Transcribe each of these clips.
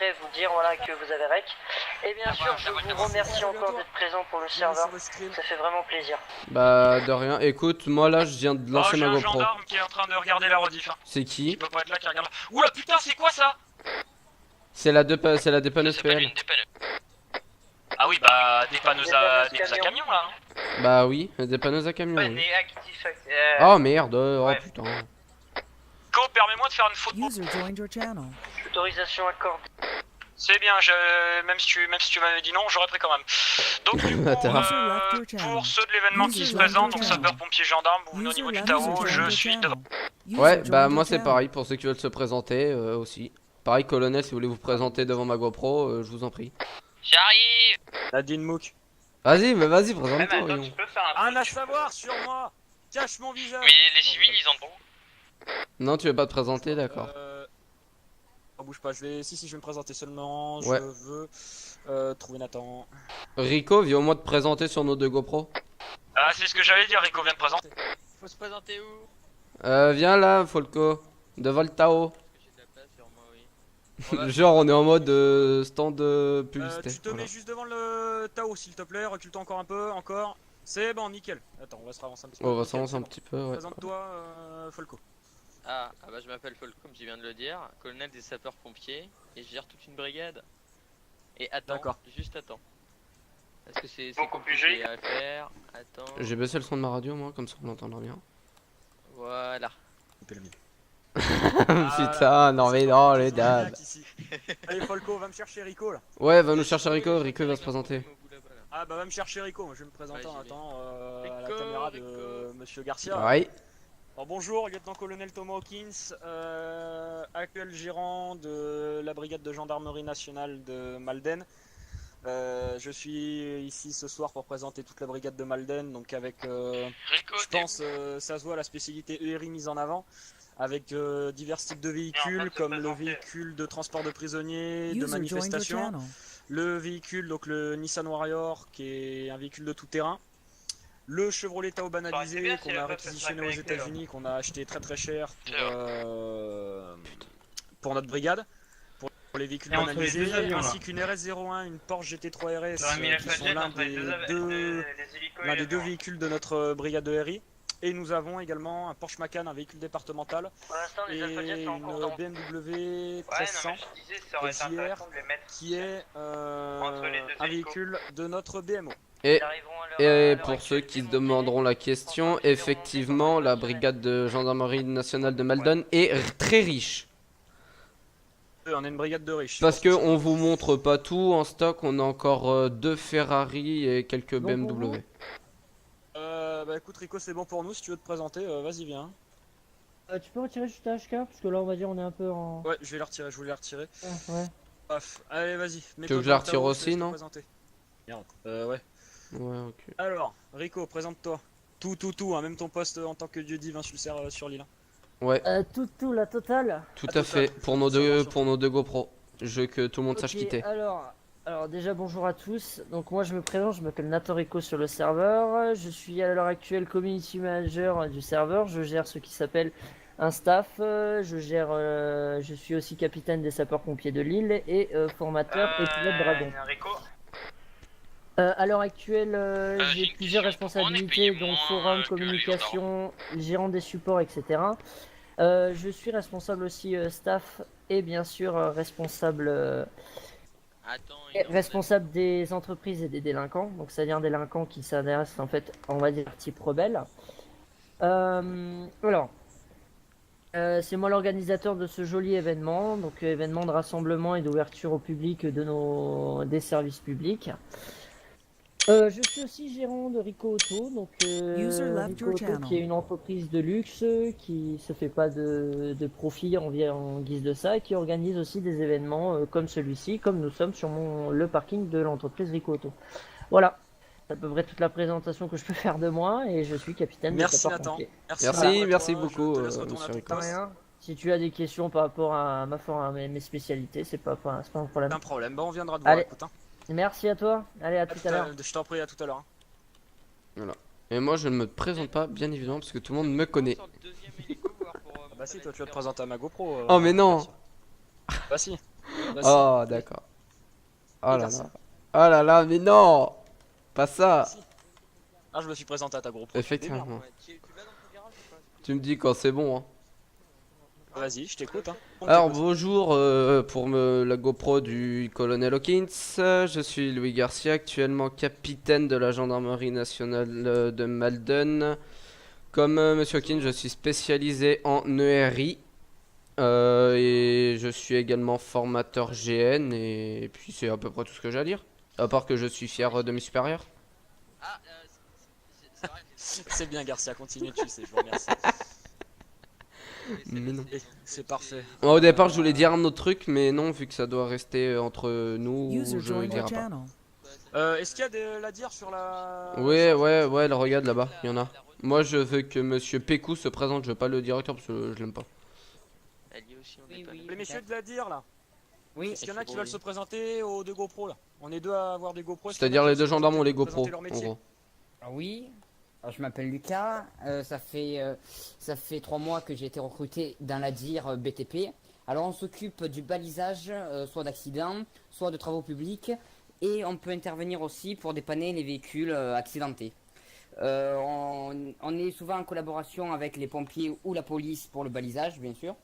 voulais vous dire voilà, que vous avez rec. Et bien sûr, je vous remercie encore d'être présent pour le serveur. Ça fait vraiment plaisir. Bah, de rien. Écoute, moi là, je viens de lancer ma J'ai un GoPro. gendarme qui est en train de regarder la rediff. C'est qui? Il peut pas être là qui regarde. Oula putain, c'est quoi ça? C'est la dépanneuse PL. Ah oui, bah dépanneuse à camion là. Bah oui, dépanneuse à camion. Oui. actif. Oh merde, oh ouais. putain. Co, permets-moi de faire une photo. User joined your channel. Autorisation accordée. C'est bien, même si tu m'avais dit non, j'aurais pris quand même. Donc du coup, pour ceux de l'événement qui se présentent, donc sapeurs-pompiers gendarmes, vous venez au niveau du Tao, je suis devant. Ouais, bah moi c'est pareil pour ceux qui veulent se présenter aussi. Pareil, colonel, si vous voulez vous présenter devant ma GoPro, je vous en prie. J'arrive. Nadine Mouk. Vas-y, mais vas-y, présente-toi, voyons. Un à savoir sur moi. Cache mon visage. Oui, les civils, ils en ont. Non, tu veux pas te présenter, d'accord. Bouge pas, si, je vais me présenter seulement. Ouais. Je veux trouver Nathan. Rico, viens au moins te présenter sur nos deux GoPro. Ah, c'est ce que j'allais dire, Rico vient de présenter. Faut se présenter où? Viens là, Folco, devant le Tao. J'ai de la place sur moi, oui. Genre, on est en mode stand de publicité. Tu te mets juste devant le Tao, s'il te plaît. Recule-toi encore un peu, encore. C'est bon, nickel. Attends, on va se ravancer un petit peu. On va s'avancer un petit peu, ouais. Présente-toi, Folco. Ah bah je m'appelle Folco, comme je viens de le dire, colonel des sapeurs-pompiers, et je gère toute une brigade. Et attends, juste attends. Parce que c'est compliqué à faire. Attends. J'ai baissé le son de ma radio, moi, comme ça on l'entendra bien. Voilà. Putain, non mais non, les dames. Allez, Folco, va me chercher Rico là. Ouais, va nous chercher Rico, Rico va se présenter. Ah bah va me chercher Rico, moi je vais me présenter en attendant à la caméra de Monsieur Garcia. Ouais. Alors, bonjour, lieutenant-colonel Thomas Hawkins, actuel gérant de la brigade de gendarmerie nationale de Malden. Je suis ici ce soir pour présenter toute la brigade de Malden, donc avec, je pense, ça se voit la spécialité ERI mise en avant, avec divers types de véhicules, comme le véhicule de transport de prisonniers, de manifestation, le véhicule, donc le Nissan Warrior, qui est un véhicule de tout terrain. Le Chevrolet Tao banalisé qu'on a réquisitionné aux États-Unis, qu'on a acheté très très cher pour notre brigade, pour les véhicules banalisés, ainsi qu'une RS01, une Porsche GT3 RS, qui sont l'un des deux véhicules de notre brigade de RI. Et nous avons également un Porsche Macan, un véhicule départemental, et une BMW 1300 SJR, qui est un véhicule de notre BMO. Et pour ceux qui se demanderont la question, effectivement, la brigade de gendarmerie nationale de Malden est très riche. On est une brigade de riches. Parce que on vous montre pas tout en stock, on a encore 2 Ferrari et quelques BMW. Bah écoute Rico, c'est bon pour nous, si tu veux te présenter, vas-y viens. Tu peux retirer juste ta HK parce que là on va dire on est un peu en... Ouais, je vais la retirer, je voulais la retirer. Ah, ouais. Paf, allez vas-y. Tu veux que je la retire aussi, non? Merde, ouais. Ouais, ok. Alors, Rico, présente-toi. Tout, hein, même ton poste en tant que dieu divin sur l'île. Ouais. Tout, la totale. Tout à fait, pour nos deux GoPro. Je veux que tout le monde sache quitter. Alors déjà bonjour à tous, donc moi je me présente, je m'appelle Nathan Rico sur le serveur, je suis à l'heure actuelle community manager du serveur, je gère ce qui s'appelle un staff, je suis aussi capitaine des sapeurs-pompiers de l'île et formateur et pilote dragon. À l'heure actuelle, j'ai plusieurs responsabilités, dont forum, communication, gérant des supports, etc. Je suis responsable aussi staff et bien sûr responsable des entreprises et des délinquants, donc c'est-à-dire délinquants qui s'adressent en fait, on va dire type rebelle. Alors, c'est moi l'organisateur de ce joli événement, donc événement de rassemblement et d'ouverture au public des services publics. Je suis aussi gérant de Rico Auto, donc Rico Auto qui est une entreprise de luxe qui se fait pas de profit en guise de ça et qui organise aussi des événements comme celui-ci, comme nous sommes sur le parking de l'entreprise Rico Auto. Voilà, c'est à peu près toute la présentation que je peux faire de moi et je suis capitaine de sapeurs-pompiers. Merci beaucoup, monsieur Rico. Si tu as des questions par rapport à mes spécialités, c'est pas un problème. Pas un problème, bah on viendra te voir, écoute. Merci à toi, allez à tout à l'heure. Je t'en prie, à tout à l'heure. Voilà. Et moi je ne me présente pas, bien évidemment, parce que tout le monde me connaît. Bah si, toi tu vas te présenter à ma GoPro. Oh mais non. Bah si. Oh, d'accord. Oh là Garcia. là. Oh là là, mais non! Pas ça! Ah, je me suis présenté à ta groupe. Effectivement. Ouais, tu vas dans ton garage ou pas? Tu me dis quand c'est bon, hein. Vas-y, je t'écoute. Hein. On Alors t'écoute. bonjour pour la GoPro du colonel Hawkins, je suis Louis Garcia, actuellement capitaine de la gendarmerie nationale de Malden. Comme Monsieur Hawkins, je suis spécialisé en ERI et je suis également formateur GN et puis c'est à peu près tout ce que j'ai à dire. À part que je suis fier de mes supérieurs. Ah, c'est vrai. C'est bien, Garcia, continue, tu sais, je vous remercie. Mais non. C'est parfait. Au départ je voulais dire un autre truc mais non vu que ça doit rester entre nous, User je le joined your dirai pas. channel. Est-ce qu'il y a de la dire sur la... Ouais, là, regarde là-bas, il y en a. Moi, je veux que Monsieur Pécou se présente, je veux pas le directeur parce que je l'aime pas. Elle y est aussi, on Oui, est pas oui. Les messieurs de la dire, là. Oui, Est-ce qu'il y en a qui veulent se présenter aux deux GoPro, là? On est deux à avoir des GoPro. C'est-à-dire les deux gendarmes ont les GoPro, leur en métier. gros. ah oui. Alors, je m'appelle Lucas. Ça fait 3 mois que j'ai été recruté dans la DIR BTP. Alors, on s'occupe du balisage, soit d'accidents, soit de travaux publics. Et on peut intervenir aussi pour dépanner les véhicules accidentés. On est souvent en collaboration avec les pompiers ou la police pour le balisage, bien sûr.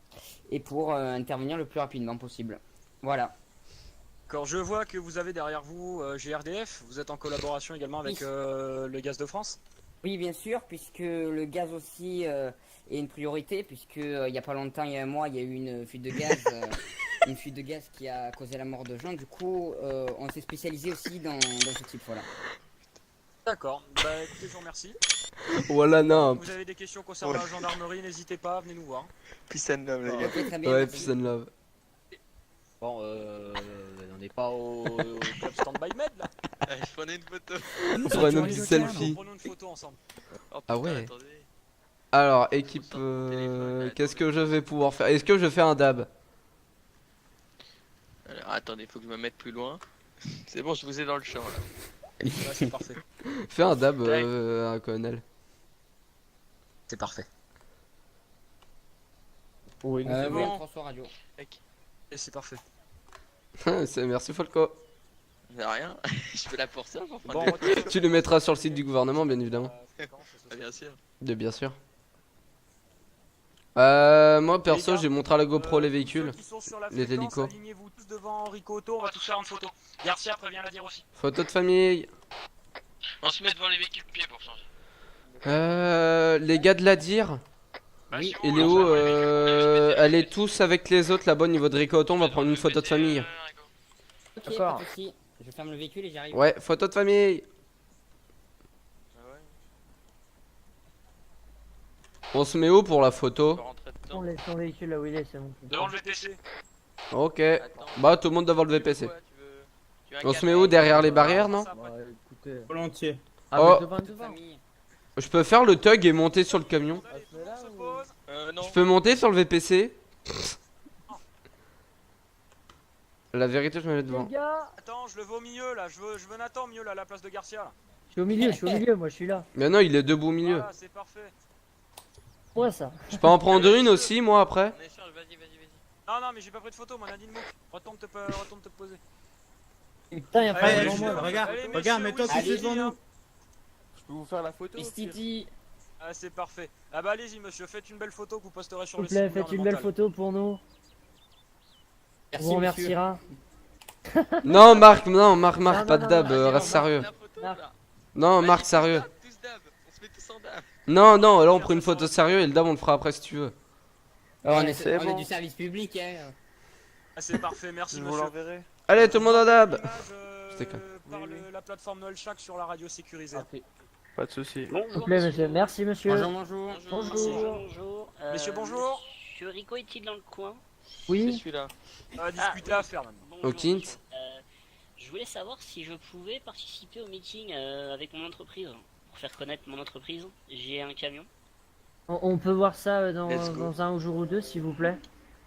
Et pour intervenir le plus rapidement possible. Voilà. Quand je vois que vous avez derrière vous GRDF, vous êtes en collaboration également avec Oui. le Gaz de France. Oui, bien sûr, puisque le gaz aussi est une priorité, puisque il y a pas longtemps, il y a un mois, il y a eu une fuite de gaz, une fuite de gaz qui a causé la mort de gens. Du coup, on s'est spécialisé aussi dans ce type, voilà. D'accord, bah écoutez, je vous remercie. Voilà, non. Vous avez des questions concernant la gendarmerie, n'hésitez pas, venez nous voir. Peace and love, les gars. Ok, très bien. Ouais, merci. peace and love. Bon, on n'est pas au club Standby Med là. Allez, je prenais une photo. On User prend un joined petit your selfie. channel. Prenons une photo ensemble. Oh, Ah putain, ouais. attendez. Alors, équipe, Faut sortir mon téléphone, là, qu'est-ce que attendez. je vais pouvoir faire? Est-ce que je fais un dab? Alors, attendez, faut que je me mette plus loin. C'est bon, je vous ai dans le champ là. Ouais, c'est parfait. Fais un dab, Ouais. colonel. C'est parfait. Oui, bon. François Radio. Et c'est parfait. Merci Folco. De rien, je fais la pour ça pour Bon, prendre des... Tu le mettras sur le site du gouvernement, bien évidemment. Ah, bien sûr. Bien sûr. Moi perso, Les gars, j'ai montré à la GoPro les véhicules. Ceux qui sont sur la les fréquence, hélicos. alignez-vous tous devant Enrico Auto, on va tous faire une photo. Garcia prévient la dire aussi. Photo de famille. On se met devant les véhicules pieds pour changer. Les gars de la DIR. Oui. Il est où allez tous avec les autres là-bas au niveau de Ricoton, on va prendre une photo de famille. Ok, D'accord. pas de souci. Je ferme le véhicule et j'arrive. Ouais, photo de famille. Ah ouais, On se met où pour la on photo? peut rentrer dedans. On laisse son véhicule là où il est, c'est bon. Devant le VTC. Ok. Attends. Bah tout le monde devant le Tu veux VPC. quoi, tu veux un On se met canard où derrière les barrières, non? Ça, après. écoutez. Volontiers. Ah, Oh. mais devant, devant. Famille. Je peux faire le tug et monter sur le camion. Allez, tout le monde se pose. Non. Je peux monter sur le VPC. La vérité, je me mets Les devant. gars, Attends, je le veux au milieu là, je veux Nathan au milieu là, à la place de Garcia là. je suis au milieu, moi je suis là. Mais non, il est debout au milieu. Voilà, c'est parfait. Moi ça. Je peux en prendre une aussi, moi, après. On échange, vas-y, vas-y, vas-y. Non, non, mais j'ai pas pris de photo, moi Nadine Mouk. Retourne te poser. Putain, y'a pas Allez, devant je- moi là. regarde, Allez, regarde, messieurs, mets-toi oui, tout de suite c'est devant dit, nous. hein. Je peux vous faire la photo Istiti. Ah, c'est parfait. Ah bah allez-y monsieur, faites une belle photo que vous posterez sur S'il le vous site plaît, faites une belle gouvernemental. photo pour nous. On Merci, vous monsieur. remerciera. Non, Marc, non, Marc, Non, pas de non, dab, non, vas-y, reste on sérieux. La photo, Marc. là. Non, Vas-y, Marc, tous sérieux. dab, tous dab. On se met tous en dab. Non, non, là on prend une photo sérieux et le dab on le fera après si tu veux. On est C'est on est bon. du service public, hein. Ah, c'est parfait, merci Je vous monsieur. l'enverrai. Allez, tout le monde en dab. L'image, Je déconne. par Oui, oui. la plateforme Noël Shack sur la radio sécurisée. Pas de soucis. S'il vous plaît, monsieur. Merci, monsieur. Bonjour, bonjour. Bonjour. Bonjour. Messieurs, bonjour. Monsieur Rico est-il dans le coin? C'est Oui. celui-là. Discuter à faire maintenant. Bonjour, Hawkins. monsieur. Je voulais savoir si je pouvais participer au meeting avec mon entreprise. Pour faire connaître mon entreprise. J'ai un camion. On peut voir ça Let's go. dans un jour ou deux, s'il vous plaît.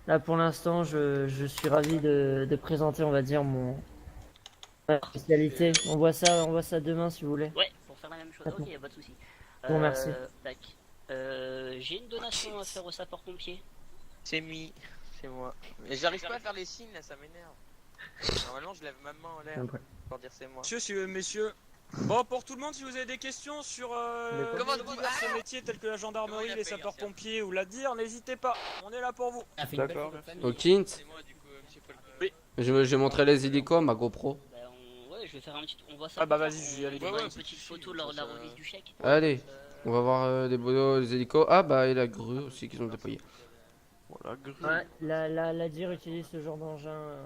Là, pour l'instant, je suis ravi de présenter, on va dire, ma spécialité. On voit ça demain, si vous voulez. Ouais, pour faire la même chose. D'accord. Ok, y a pas de souci. Bon, merci. Tac. J'ai une donation à faire aux sapeurs-pompiers. C'est mis. C'est moi. Mais j'arrive pas à faire les signes là, ça m'énerve. Normalement, je lève ma main en l'air pour dire c'est moi. Messieurs. Bon, pour tout le monde, si vous avez des questions sur les divers métiers tels que la gendarmerie, les sapeurs-pompiers ou la DIR, n'hésitez pas, on est là pour vous. D'accord. Hawkins, C'est moi du coup, monsieur Paul. Oui. je vais montrer les hélicos à ma GoPro. Bah, ouais, je vais faire un petit. On voit ça. Ah bah plus vas-y, tard. je vais y aller. On Ouais, voit ouais, une petite photo lors de la remise du chèque. Allez, Euh, on va voir des beaux hélicos. Ah bah et la grue aussi qu'ils ont déployé. Voilà, grue. Ouais, la DIR utilise ce genre d'engin.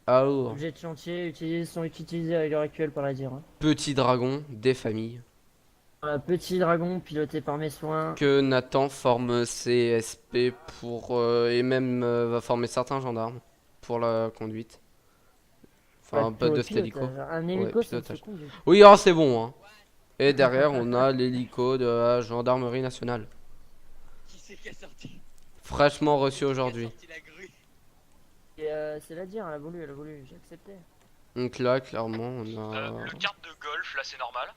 Alors, Objets de chantier sont utilisés à l'heure actuelle par la DIR. Hein. petit dragon des familles. Petit dragon piloté par mes soins. Que Nathan forme CSP pour et même va former certains gendarmes pour la conduite. Enfin, pas de cet hélico. Un hélico, ça ne se pilotage. conduit. Oui, oh, c'est bon. Hein. Et derrière, on a l'hélico de la gendarmerie nationale. Qui c'est qui a sorti Fraîchement reçu aujourd'hui. Qui a sorti la grue? Et c'est la DIR, elle a voulu, j'ai accepté. Donc là, clairement, on a. Le kart de golf, là c'est normal.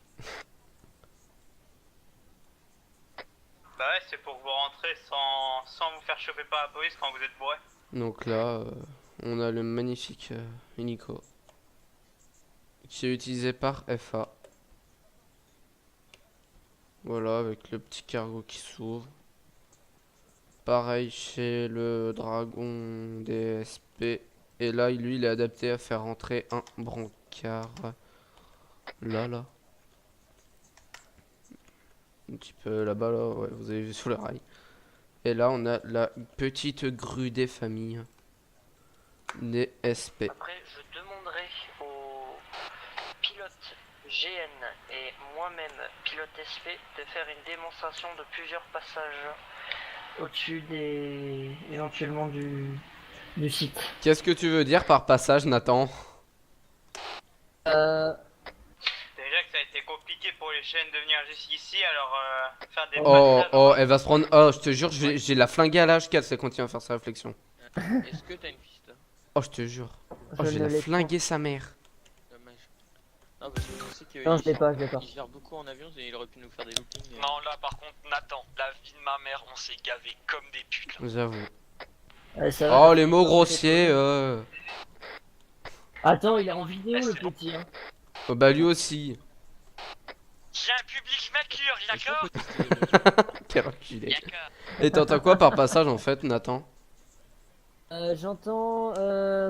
Bah ouais, c'est pour que vous rentrez sans vous faire choper par la police quand vous êtes bourré. Donc là, on a le magnifique hélico qui est utilisé par FA. Voilà, avec le petit cargo qui s'ouvre. Pareil chez le dragon DSP. Et là, lui, il est adapté à faire rentrer un brancard. Là. Un petit peu là-bas, là, ouais, vous avez vu sous le rail. Et là, on a la petite grue des familles. DSP. Après, je demanderai aux pilotes GN et moi-même, pilote SP, de faire une démonstration de plusieurs passages Au-dessus éventuellement du site. Qu'est-ce que tu veux dire par passage, Nathan? Déjà que ça a été compliqué pour les chaînes de venir jusqu'ici, alors faire des Oh, passages- elle va se prendre. Oh, je te jure, j'ai la flinguée à l'âge 4 si elle continue à faire sa réflexion. Est-ce que t'as une piste? Oh, je te jure. Oh, Je j'ai ne la l'ai flinguée sa mère. Dommage. Non, parce que je sais que Non, je l'ai pas, je l'ai pas. il gère beaucoup en avion et il aurait pu nous faire des loopings. Non, là par contre, Nathan, la vie de ma mère, on s'est gavé comme des putes là. J'avoue. Ça va. Oh, les mots grossiers. Attends, il est en vidéo le petit. Hein. Oh, bah, lui aussi. J'ai un public mature, Est-ce qu'on d'accord peut tester les voitures? Quel enculé. D'accord. Et t'entends quoi par passage en fait, Nathan? J'entends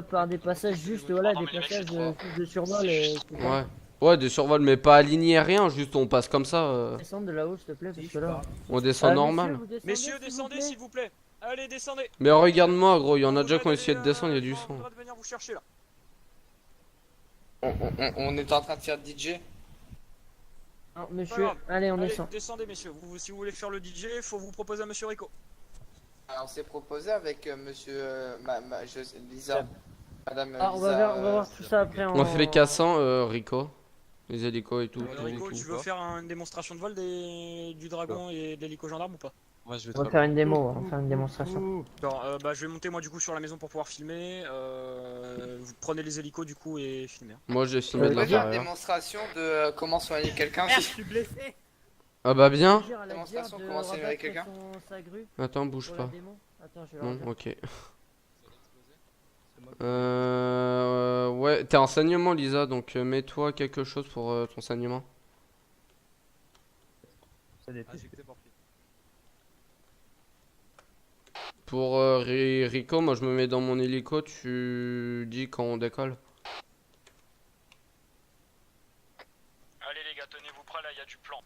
par des passages juste, voilà, des passages de survol. Ouais. Ouais, des survols, mais pas alignés, rien. Juste on passe comme ça. Descendre de là-haut, s'il te plaît, parce que là. On descend normal. Messieurs, descendez s'il vous plaît. Allez, descendez. Mais regarde-moi, gros, il y en a Vous déjà qui ont allez, essayé de descendre, il y a du on sang. devrait venir vous chercher là. On est en train de faire DJ. Non, Pas monsieur, grave. allez, on Allez, descend. descendez messieurs. Si vous voulez faire le DJ, il faut vous proposer à monsieur Rico. Alors, on s'est proposé avec monsieur Lisa. Madame Ah, on va voir tout ça après. On fait les cassants, Rico. Les hélicos et tout. Rico, tout. tu veux faire une démonstration de vol du dragon et de l'hélico gendarme ou pas? Moi, je vais On va faire une démo, on va faire une démonstration. Alors, bah, je vais monter moi du coup sur la maison pour pouvoir filmer. Vous prenez les hélicos du coup et filmez. Moi j'ai filmé de On peut faire une l'intérieur. démonstration de comment soigner quelqu'un. Ah bah bien. Dire à la Démonstration, DIR de comment s'améliorer rabattre quelqu'un sa grue Attends, bouge pour la pas. démo. Attends, je vais Non, leur dire. ok. Ouais, t'es en saignement, Lisa, donc mets-toi quelque chose pour ton saignement. Pour Rico, moi je me mets dans mon hélico, tu dis quand on décolle. Allez les gars, tenez-vous prêts là, il y a du plan.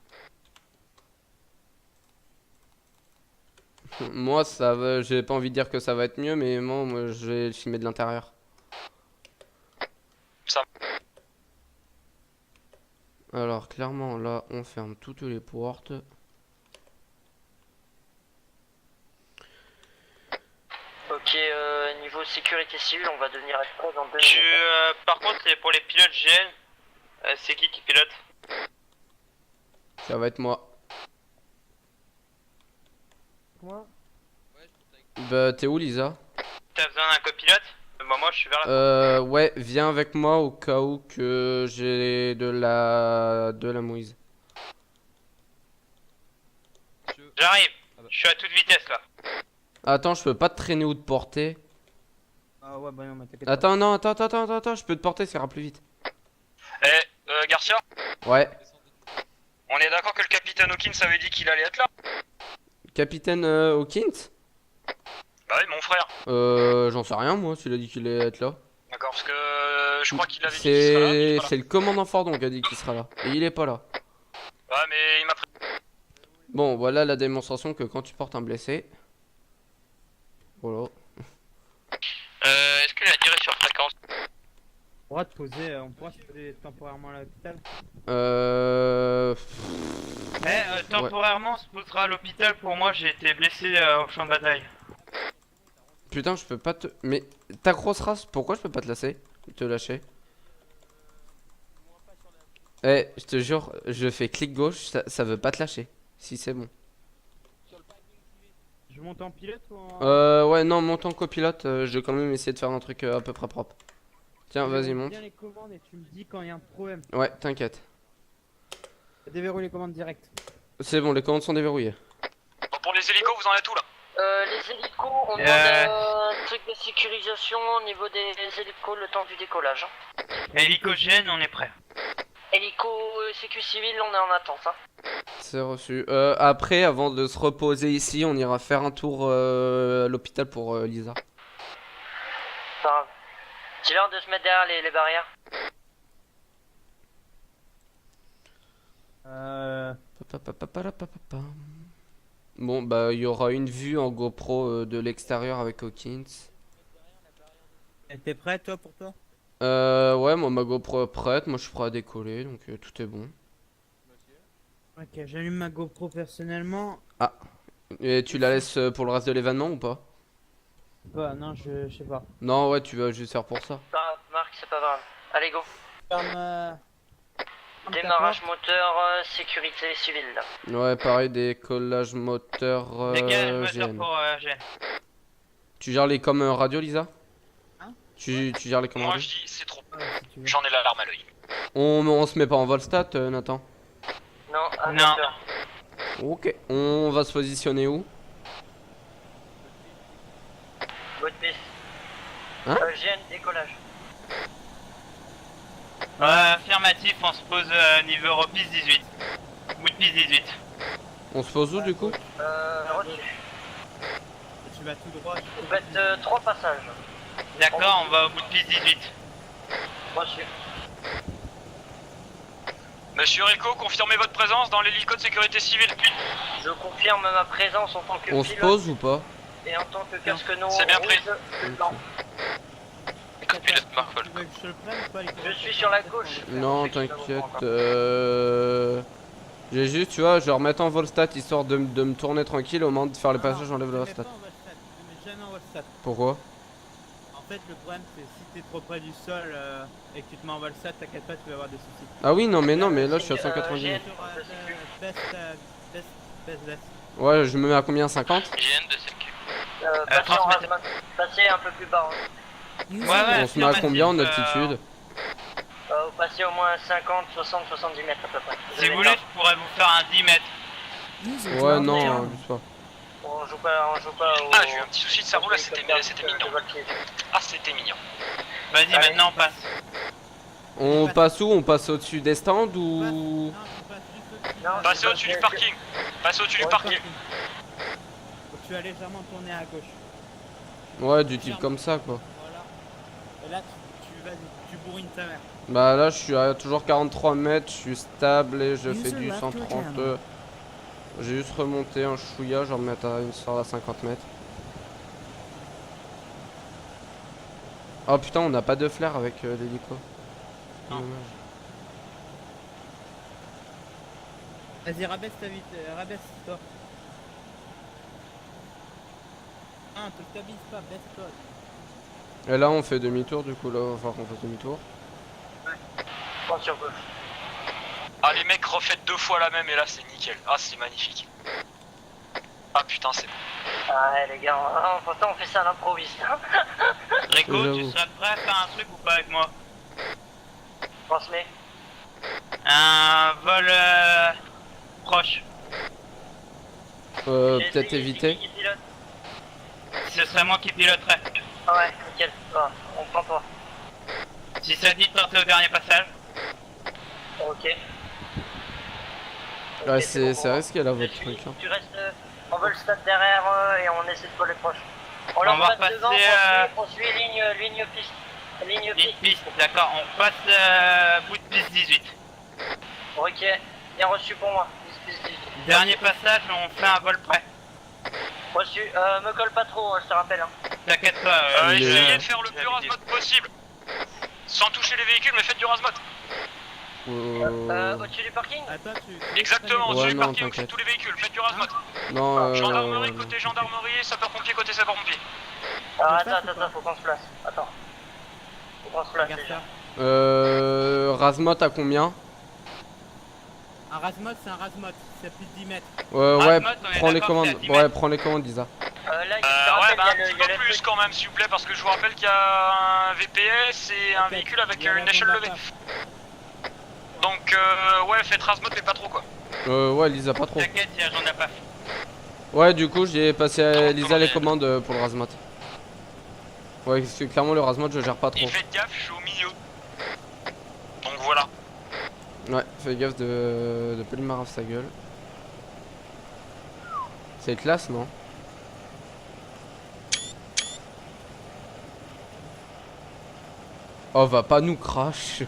Moi ça va, j'ai pas envie de dire que ça va être mieux, mais moi je vais filmer de l'intérieur. Ça. Alors clairement là on ferme toutes les portes. Ok, niveau sécurité civile, on va devenir être prêt dans 2 minutes. Par contre, pour les pilotes GN, c'est qui pilote? Ça va être moi. Moi Bah t'es où Lisa? T'as besoin d'un copilote? Bah moi je suis vers la... Ouais, viens avec moi au cas où que j'ai de la mouise. J'arrive, je suis à toute vitesse là. Attends, je peux pas te traîner ou te porter. Ah ouais, bah non, mais t'inquiète Attends, non, attends, je peux te porter, ça ira plus vite. Garcia, Ouais. on est d'accord que le capitaine Hawkins avait dit qu'il allait être là? Capitaine Hawkins? Bah oui, mon frère. J'en sais rien, moi, s'il a dit qu'il allait être là. D'accord, parce que je crois qu'il avait dit qu'il serait là. mais il est pas là. C'est le commandant Fordon qui a dit qu'il sera là. Et il est pas là. Ouais, mais il m'a pris. Bon, voilà la démonstration que quand tu portes un blessé. Voilà. Est-ce qu'il a tiré sur fréquence? On pourra se poser temporairement à l'hôpital. Temporairement, on se posera à l'hôpital. Pour moi, j'ai été blessé au champ de bataille. Putain, je peux pas te. Mais ta grosse race, pourquoi je peux pas te lâcher? Eh, je te jure, je fais clic gauche, ça veut pas te lâcher. Si c'est bon. Je monte en pilote ou en... Ouais, non, monte en copilote, je vais quand même essayer de faire un truc à peu près propre. Tiens, vas-y, monte. Bien les commandes et tu me dis quand il y a un problème. Ouais, t'inquiète. Déverrouille les commandes directes. C'est bon, les commandes sont déverrouillées. Bon, pour les hélicos, vous en êtes où là? Les hélicos, on demande un truc de sécurisation au niveau des hélicos le temps du décollage. Hélicogène, on est prêt. Hélico sécu civil, on est en attente. Hein. C'est reçu. Après, avant de se reposer ici, on ira faire un tour à l'hôpital pour Lisa. Enfin, dis-leur de se mettre derrière les barrières. Bon, bah, il y aura une vue en GoPro de l'extérieur avec Hawkins. T'es prêt, toi, pour toi? Ouais, moi, ma GoPro est prête. Moi, je suis prêt à décoller, donc tout est bon. Ok, j'allume ma GoPro personnellement. Ah, et tu la laisses pour le reste de l'événement ou pas? Bah, non, je sais pas. Non, ouais, tu vas juste faire pour ça. Ah, Marc, c'est pas grave. Allez, go. Ferme Démarrage moteur, sécurité civile. Là. Ouais, pareil, décollage moteur Dégage moteur GN. pour GN. Tu gères les comms radio, Lisa? Hein? Tu gères les comms Moi, radio? je dis c'est trop. si tu veux. J'en ai l'alarme à l'œil. On se met pas en Volstat, Nathan? Non, à Non. moteur. Ok, on va se positionner où? Bonne piste. Hein? GN, décollage. Affirmatif, on se pose niveau Europiste 18. Bout de piste 18. On se pose où du coup? Reçu. Tu vas tout droit. Vous faites 3 passages. D'accord, on va au bout de piste 18. Reçu. Monsieur Rico, confirmez votre présence dans l'hélico de sécurité civile. Je confirme ma présence en tant que On se pilote pose ou pas? et en tant que casque non C'est bien pris. rouge, blanc. Copilote Mark Folk. Tu veux que je te le prenne ou pas, les Je suis sur la gauche. Non, t'inquiète. J'ai juste, tu vois, je vais remettre en Volstat histoire de me tourner tranquille. Au moment de faire les passages, j'enlève le Volstat. Jamais en Volstat. Pourquoi? En fait, le problème, c'est si t'es trop près du sol et que tu te mets en Volstat, t'inquiète pas, tu vas avoir des soucis. Ah oui, non, mais là je suis à 190. Baisse. Ouais, je me mets à combien? 50? GN de sécu. Passez en azimuth. Passez un peu plus bas. Hein. On se met à combien en altitude? Vous passez au moins 50, 60, 70 mètres à peu près. Si vous voulez, je pourrais vous faire un 10 mètres. Ouais, non, abuse pas. On joue pas au... Ah, j'ai eu un petit souci de cerveau là, c'était mignon. Ah, c'était mignon. Vas-y, Allez. maintenant on passe. On passe où? On passe au-dessus des stands ou... Non, Passez au-dessus du parking. Passez au-dessus du parking. Tu vas légèrement tourner à gauche. Ouais, du type comme ça quoi. Voilà. Et là, tu bourrines ta mère. Bah là je suis à toujours 43 mètres, je suis stable et je fais du 130. J'ai juste remonté un chouïa, je vais remettre à une sorte à 50 mètres. Oh putain, on n'a pas de flair avec l'hélico. Non. Vas-y, rabaisse ta vite, rabaisse-toi. Ah, te stabilise pas, baisse-toi. Et là on fait demi-tour du coup, là il va falloir qu'on fasse demi-tour. Prends sur gauche. Ah, les mecs refaites 2 fois la même et là c'est nickel. Ah, c'est magnifique. Ah putain, c'est bon. Ah ouais, les gars, pourtant on fait ça à l'improviste. Hein. Rico, tu J'avoue. serais prêt à faire un truc ou pas avec moi? Transmets. Un vol proche. Peut-être éviter. Qui pilote ce serait moi qui piloterais. Ouais, nickel. Ah, on prend toi. Si ça dit de tenter au dernier passage. Ok. Ouais, bon c'est risqué là votre truc. Hein. Tu restes en Volstad derrière et on essaie de coller proche. On On leur va passe repasser, devant, on suit ligne piste. Ligne Une piste, d'accord, on passe bout de piste 18. Ok, bien reçu pour moi. Piste 18. Dernier passage, on fait un vol près. Reçu, me colle pas trop, je te rappelle. Hein. T'inquiète pas. Essayez de faire le plus rasmod possible. Sans toucher les véhicules, mais faites du rasmod. Au-dessus du parking. Attends, tu... Exactement, Ouais, au-dessus du non, parking, au-dessus de t'inquiète. tous les véhicules, faites du rasmod. Non, Gendarmerie, non. côté gendarmerie, sapeur-pompier, côté sapeur-pompier. Alors attends, faut qu'on se place. Attends. Faut qu'on se place Regarde déjà. ça. Razmot à combien? Un Razmod, c'est un Razmod, c'est plus de 10 mètres. Ouais, Razmot, on est prends les d'accord, commandes. c'est à 10 Ouais, mètres. prends les commandes, Lisa. Là, il Ouais, bah un y a petit le peu plus truc. quand même, s'il vous plaît, parce que je vous rappelle qu'il y a un VPS et un véhicule avec Il y a la une échelle bombe à levée. paf. Donc, ouais, faites rasmod, mais pas trop quoi. Ouais, Lisa, pas trop. T'inquiète, il y a j'en ai pas. Ouais, du coup, j'ai passé à Lisa les commandes pour le Razmot. Ouais, parce que clairement, le Razmot, je gère pas trop. Et faites gaffe, je suis au milieu. Donc voilà. Ouais, fais gaffe de Polymarave sa gueule. C'est classe, non? Oh, va pas nous crash.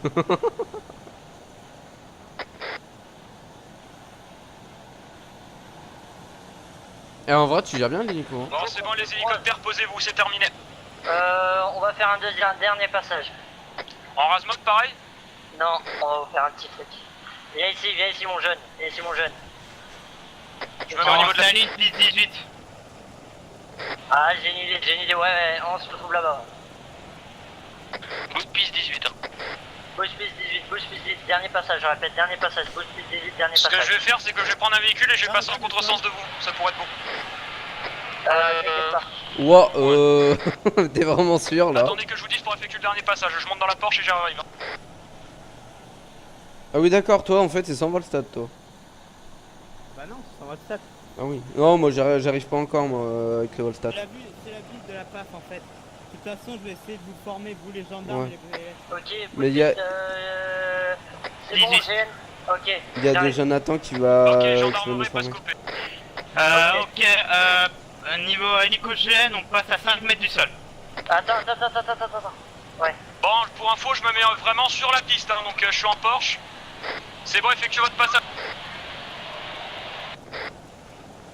Et en vrai, tu gères bien l'hélico. Hein. Bon, c'est bon, les hélicoptères, posez-vous, c'est terminé. On va faire un dernier passage. En rasmod, pareil? Non, on va vous faire un petit truc. Viens ici mon jeune. Je me mets au niveau de la ligne piste 18. Ah, j'ai une idée, ouais, on se retrouve là-bas. Boost piste 18. Bouche piste 18, dernier passage, je répète, dernier passage, bouche piste 18, dernier Ce passage. que je vais faire, c'est que je vais prendre un véhicule et je vais passer en contresens de vous. Ça pourrait être bon. T'inquiète pas. Ouah, t'es vraiment sûr là? Attendez que je vous dise pour effectuer le dernier passage. Je monte dans la Porsche et j'arrive. Ah oui, d'accord, toi en fait, c'est 100 volts toi. Bah non, c'est en WhatsApp. Ah oui. Non, moi j'arrive pas encore moi avec le Volstat. C'est la ville de la PAF en fait. De toute façon, je vais essayer de vous former, vous les gendarmes, Ouais. les VS. Ok, Mais il y a, c'est bon, GN. Ok. il y a déjà Nathan qui va, Ok, qui va nous gendarmerie, pas former. scopé. Niveau hélico-GN, on passe à 5 mètres du sol. Attends. Ouais. Bon, pour info, je me mets vraiment sur la piste, hein, donc je suis en Porsche. C'est bon, effectuez votre passage.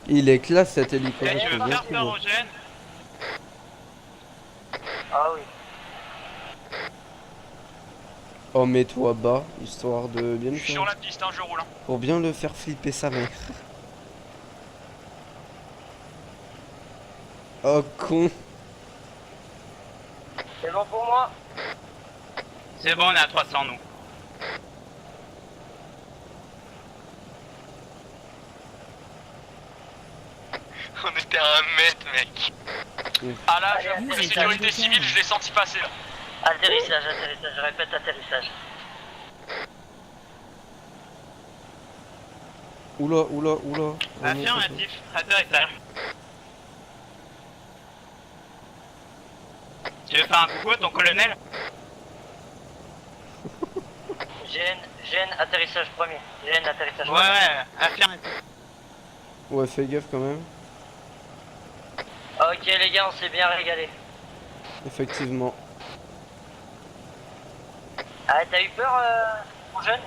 Il est classe cet hélico. Et je tu veux trouve bien faire trop peur beau. au GN? Ah oui. Oh, mets-toi bas, histoire de bien le Je suis faire. sur la piste, hein, je roule. Hein. Pour bien le faire flipper sa mère. Oh con. C'est bon pour moi. C'est bon, on est à 300 nous. On était à 1 mètre, mec. Ah là, j'avoue que la sécurité civile, je l'ai senti passer là. Atterrissage, je répète atterrissage. Oula. Oh non, Affirmatif, atterrissage. Tu veux faire un coucou à ton colonel? GN, atterrissage premier. GN, atterrissage Ouais, affirmatif. Ouais, fais gaffe quand même. Ok les gars, on s'est bien régalé. Effectivement. Ah, t'as eu peur, mon jeune?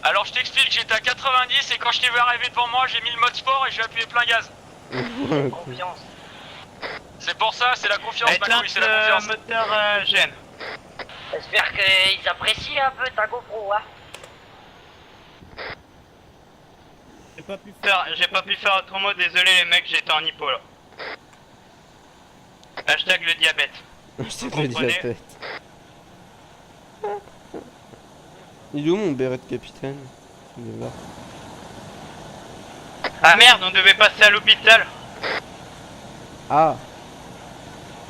Alors je t'explique, j'étais à 90 et quand je t'ai vu arriver devant moi, j'ai mis le mode sport et j'ai appuyé plein gaz. Confiance. C'est pour ça, c'est la confiance, ma couille, c'est la le confiance. moteur GN. J'espère qu'ils apprécient un peu ta GoPro, hein. J'ai pas pu faire autrement, désolé les mecs, j'étais en hypo là. Hashtag le diabète. Hashtag Vous le comprenez? diabète. Il est où mon béret de capitaine? Il est là. Ah merde, on devait passer à l'hôpital. Ah.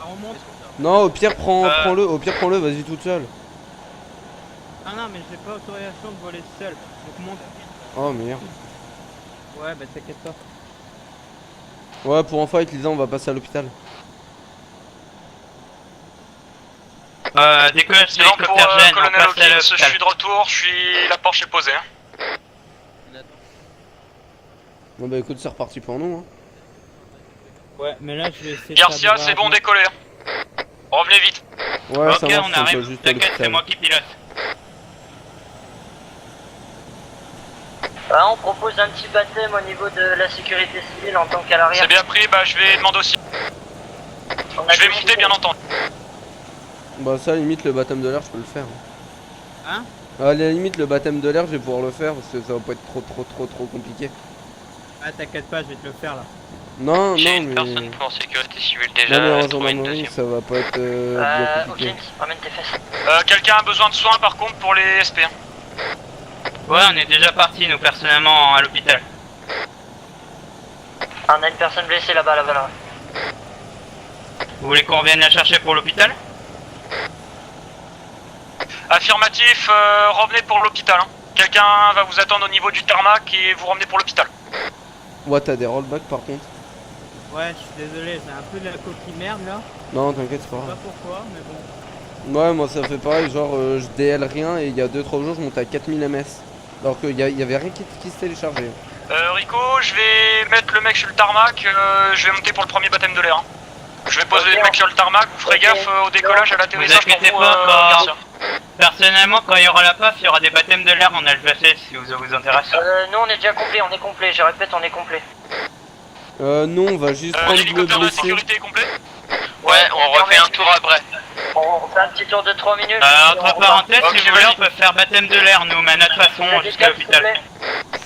On monte. Non, au pire prends-le, au pire prends-le, vas-y toute seule. Ah non, mais j'ai pas autorisation de voler seul. Donc monte. Oh merde. Ouais, bah t'inquiète pas. Ouais, pour en fight, Lisa, on va passer à l'hôpital. Décollage C'est bon pour d'hélicoptère GN, on Colonel passe à Hawkins, je l'hôpital. suis de retour, la Porsche est posée. Hein. Bon bah écoute, c'est reparti pour nous. Hein. Ouais, mais là je vais essayer Garcia, de faire c'est bon, décoller. Hein. Revenez vite. Ouais, Ok, ça marche, on arrive, juste à t'inquiète, c'est l'hôpital. moi qui pilote. Ah, on propose un petit baptême au niveau de la sécurité civile en tant qu'à l'arrière. C'est bien pris, bah je vais demander aussi. Je vais monter bien entendu. Bah ça, à la limite, le baptême de l'air, je peux le faire. Hein? À la limite, le baptême de l'air, je vais pouvoir le faire parce que ça va pas être trop compliqué. Ah, t'inquiète pas, je vais te le faire là. Non, J'ai non, une mais... personne pour sécurité civile Non, déjà, mais en trouver une gendarmerie, deuxième. ça va pas être bien compliqué. Hawkins, ramène tes fesses. Quelqu'un a besoin de soins par contre pour les SP. Hein. Ouais, on est déjà parti, nous, personnellement, à l'hôpital. Ah, on a une personne blessée là-bas, là. Vous voulez qu'on revienne la chercher pour l'hôpital? Affirmatif, revenez pour l'hôpital. Hein. Quelqu'un va vous attendre au niveau du tarmac et vous ramenez pour l'hôpital. Ouais, t'as des rollbacks par contre. Ouais, je suis désolé, j'ai un peu de la coquille merde là. Non, t'inquiète, c'est pas Je sais grave. pas pourquoi, mais bon. Ouais, moi ça fait pareil, genre je DL rien et il y a 2-3 jours je monte à 4000 ms. Alors qu'il y avait rien qui se téléchargeait. Rico, je vais mettre le mec sur le tarmac, je vais monter pour le premier baptême de l'air. Hein. Je vais poser le mec sur le tarmac, vous ferez gaffe au décollage, à l'atterrissage pour inquiétez vous, pas, quand- Garcia. Personnellement, quand il y aura la PAF, il y aura des baptêmes de l'air en Alsace si ça vous intéresse. Nous on est déjà complet, je répète, on est complet. Non, on va juste prendre le L'hélicoptère de blessé. sécurité est complet? Ouais, on refait un tour après. On fait un petit tour de 3 minutes. Entre parenthèses, Ok, si vous voulez, vas-y. on peut faire baptême de l'air, nous, mais à notre façon, jusqu'à l'hôpital.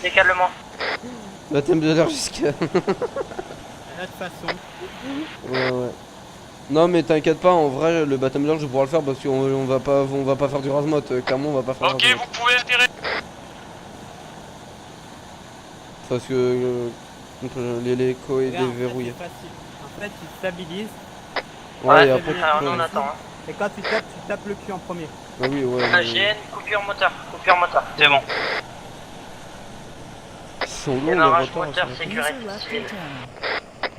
Décale-le-moi. Baptême de l'air jusqu'à... À notre façon. Ouais. Non mais t'inquiète pas, en vrai le baptême de l'air je vais pouvoir le faire parce qu'on va pas faire du razmot, clairement on va pas faire Ok, du razmot. vous pouvez atterrir. Parce que l'écho est Regarde, en fait, déverrouillé. c'est facile. En fait, tu stabilises. Ouais, et c'est après bien. tu Alors peux- nous on attend. Hein. Et quand tu tapes le cul en premier. Ah oui, ouais. GN, coupure moteur. C'est bon. Ils sont longs les Démarrage retards. moteur, ça. sécurité civile.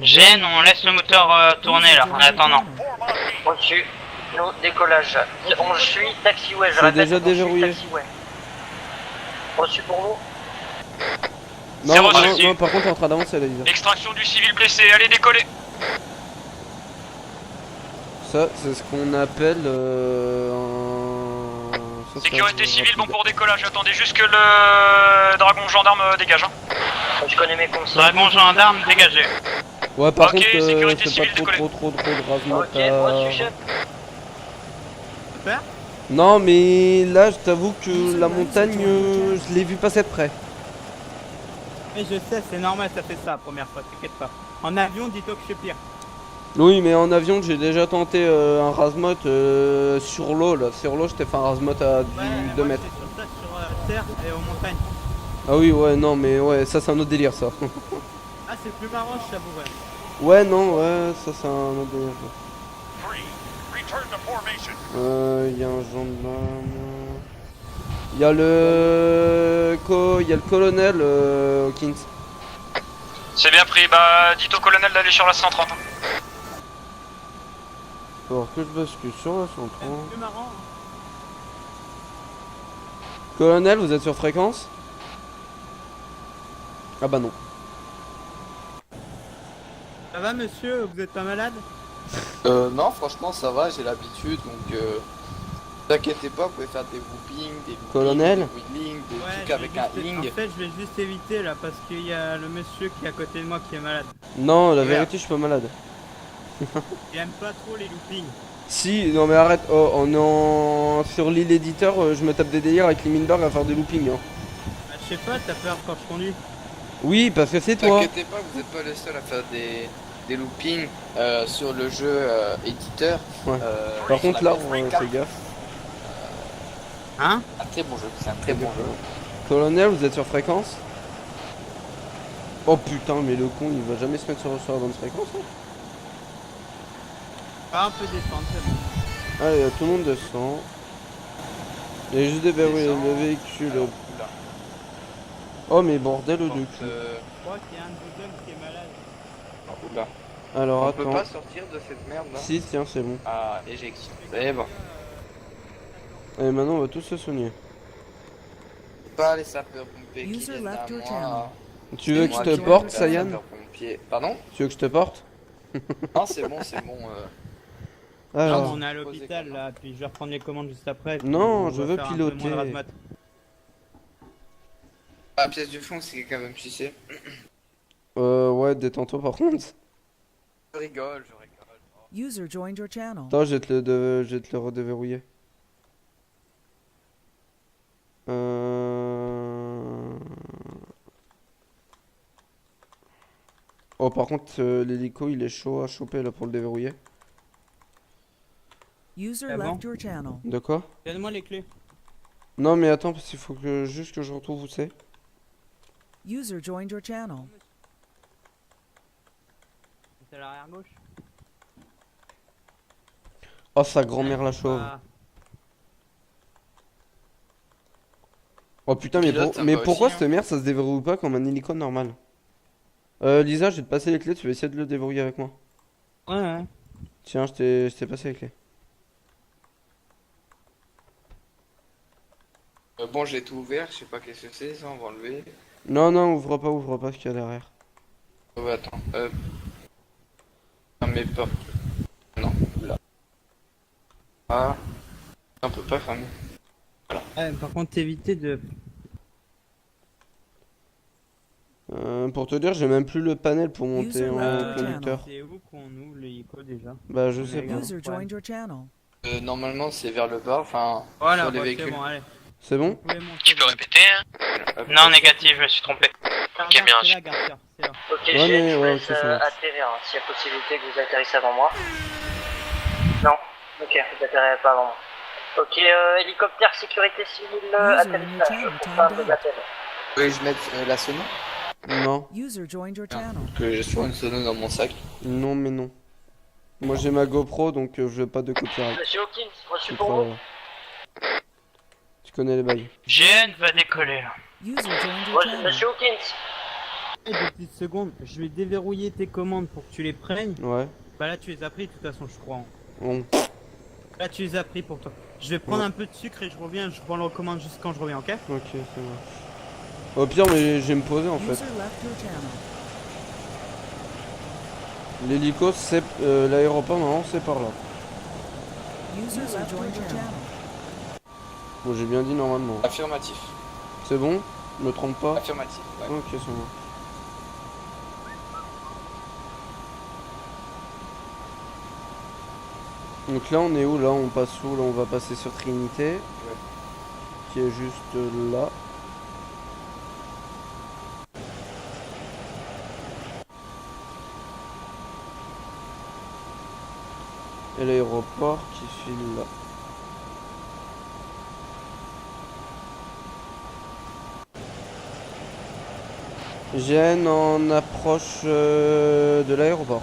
GN, on laisse le moteur tourner là, en attendant. Au-dessus, nous, décollage. On suit taxiway, je C'est répète. déjà on suit déverrouillé. taxiway. Au-dessus pour vous. Non, Zéro non, souci. non, par contre t'es en train d'avancer là, Lisa. Extraction du civil blessé, allez décoller. Ça, c'est ce qu'on appelle ça, c'est Sécurité un- civile, bon pour décollage, attendez juste que le dragon gendarme dégage. Hein. Je connais mes consignes. Dragon gendarme, dégagé. Ouais, par Ok, contre, sécurité c'est civile, pas décollez. trop de razmot Ok, reçu chef. Super. Non, mais là, je t'avoue que la montagne, je l'ai vu passer de près. Mais je sais, c'est normal, ça fait ça la première fois, t'inquiète pas. En avion, dis-toi que je suis pire. Oui, mais en avion, j'ai déjà tenté un razmot sur l'eau. Là, sur l'eau, je t'ai fait un razmot à du 2 mètres. Sur ça, sur terre et aux montagnes. Ah oui, ouais, non, mais ouais, ça, c'est un autre délire, ça. Ah, c'est plus marrant, je t'avouerai. Ouais, non, ouais, ça, c'est un autre délire. Il y a un gendarme. Il y a le colonel Hawkins. C'est bien pris, bah dites au colonel d'aller sur la 130. Hein. Alors que je bascule sur la 130. C'est plus marrant. Hein. Colonel, vous êtes sur fréquence? Ah bah non. Ça va, monsieur? Vous êtes pas malade? Non, franchement, ça va, j'ai l'habitude, donc t'inquiétez pas, vous pouvez faire des whoopings, des loopings, Colonel des wheelings, des Ouais, trucs je avec vais un juste- hing. En fait, je vais juste éviter là parce qu'il y a le monsieur qui est à côté de moi qui est malade. Non, la Merde. vérité, je suis pas malade. Il aime pas trop les loopings. Si, non mais arrête, oh, on est sur l'île éditeur, je me tape des délires avec les Minberg à faire des loopings. Hein. Bah, je sais pas, t'as peur quand je conduis? Oui, parce que c'est toi. T'inquiétez pas, vous êtes pas le seul à faire des loopings sur le jeu éditeur. Ouais. Par Par contre là, fais gaffe. Hein? Un très bon jeu, c'est un très bon jeu. Colonel, vous êtes sur fréquence? Oh putain, mais le con, il va jamais se mettre sur la bonne fréquence. Hein. Pas un peu descendre, c'est bon. Allez, tout le monde descend. Il y a juste des le véhicule. Oula. Oh mais bordel de Porte, cul. Je crois qu'il y a un de vos hommes qui est malade. Oula. Alors On attends. peut pas sortir de cette merde là. Si, tiens, c'est bon. Ah, éjection. C'est bon. Et maintenant, on va tous se soigner. Pas les sapeurs-pompiers qui User viennent left à your moi. channel. Tu veux que je Moi te qui porte, récupère les Sayan? sapeurs-pompiers. Pardon? Tu veux que je te porte? Non, c'est bon, c'est bon. Non, Alors. on est à l'hôpital là, puis je vais reprendre les commandes juste après. puis Non, on je va veux faire un peu moins de piloter. razmat. La pièce du fond, c'est quand même sucé. Ouais, détends-toi par contre. Je rigole, je rigole. User joined your channel. Attends, je vais te le redéverrouiller. Oh, par contre, l'hélico il est chaud à choper là pour le déverrouiller. User Ah bon? left your channel. De quoi? Donne-moi les clés. Non, mais attends, parce qu'il faut que juste que je retrouve où c'est. User joined your channel. C'est à l'arrière gauche. Oh, sa grand-mère la chauve. Ah, Oh putain, Pilote, ça mais va pourquoi aussi, cette merde ça se déverrouille pas comme un hélico normal? Lisa, je vais te passer les clés, tu vas essayer de le déverrouiller avec moi. ouais. Tiens, je t'ai passé les clés. Bon, j'ai tout ouvert, je sais pas qu'est-ce que c'est, ça, on va enlever. Non, ouvre pas ce qu'il y a derrière. Oh, attends, fermez pas. Non, là. Ah. On peut pas fermer. Par contre, éviter de. Pour te dire, j'ai même plus le panel pour monter User en left your conducteur. C'est où qu'on ouvre l'hélico déjà? Bah, je sais pas. User joined your channel. Normalement, c'est vers le bas, enfin, Voilà, sur les bah, c'est véhicules. bon, allez. C'est bon? Vous pouvez monter. Tu peux répéter hein? Non, négatif, je me suis trompé. Ok, bien. C'est là, Garcia, c'est là. Ok, Ouais, j'ai mais je vous ouais, laisse ok, ça marche. atterrir, hein, s'il y a possibilité que vous atterrissez avant moi. Non, ok, vous atterrirez pas avant moi. Ok, hélicoptère sécurité civile, atterrissage, confirme de l'appel. Vous voulez que je mette la sono? Non. User joined your channel. Parce que j'ai souvent une sono dans mon sac. Non, mais non. Moi j'ai ma GoPro donc je veux pas de copyright. Monsieur Hawkins, reçu Tu pour crois, vous. Tu connais les bails. GN va décoller là. User joined your channel. Monsieur Hawkins, Et 2 petites secondes, je vais déverrouiller tes commandes pour que tu les prennes. Ouais. Bah là, tu les as pris de toute façon, je crois. Bon. Là, tu les as pris pour toi. Je vais prendre Ouais. un peu de sucre et je reviens, je prends le recommande juste quand je reviens, ok? Ok, ça marche. Au pire, mais je vais me poser en fait. User left your channel. L'hélico, c'est l'aéroport, non, c'est par là. User left joined your channel. Bon, j'ai bien dit normalement. Affirmatif. C'est bon? Je me trompe pas? Affirmatif, ouais. Ok, c'est bon. Donc là, on est où? Là, on passe où? Là, on va passer sur Trinité. Qui est juste là. Et l'aéroport qui file là. GN en approche de l'aéroport.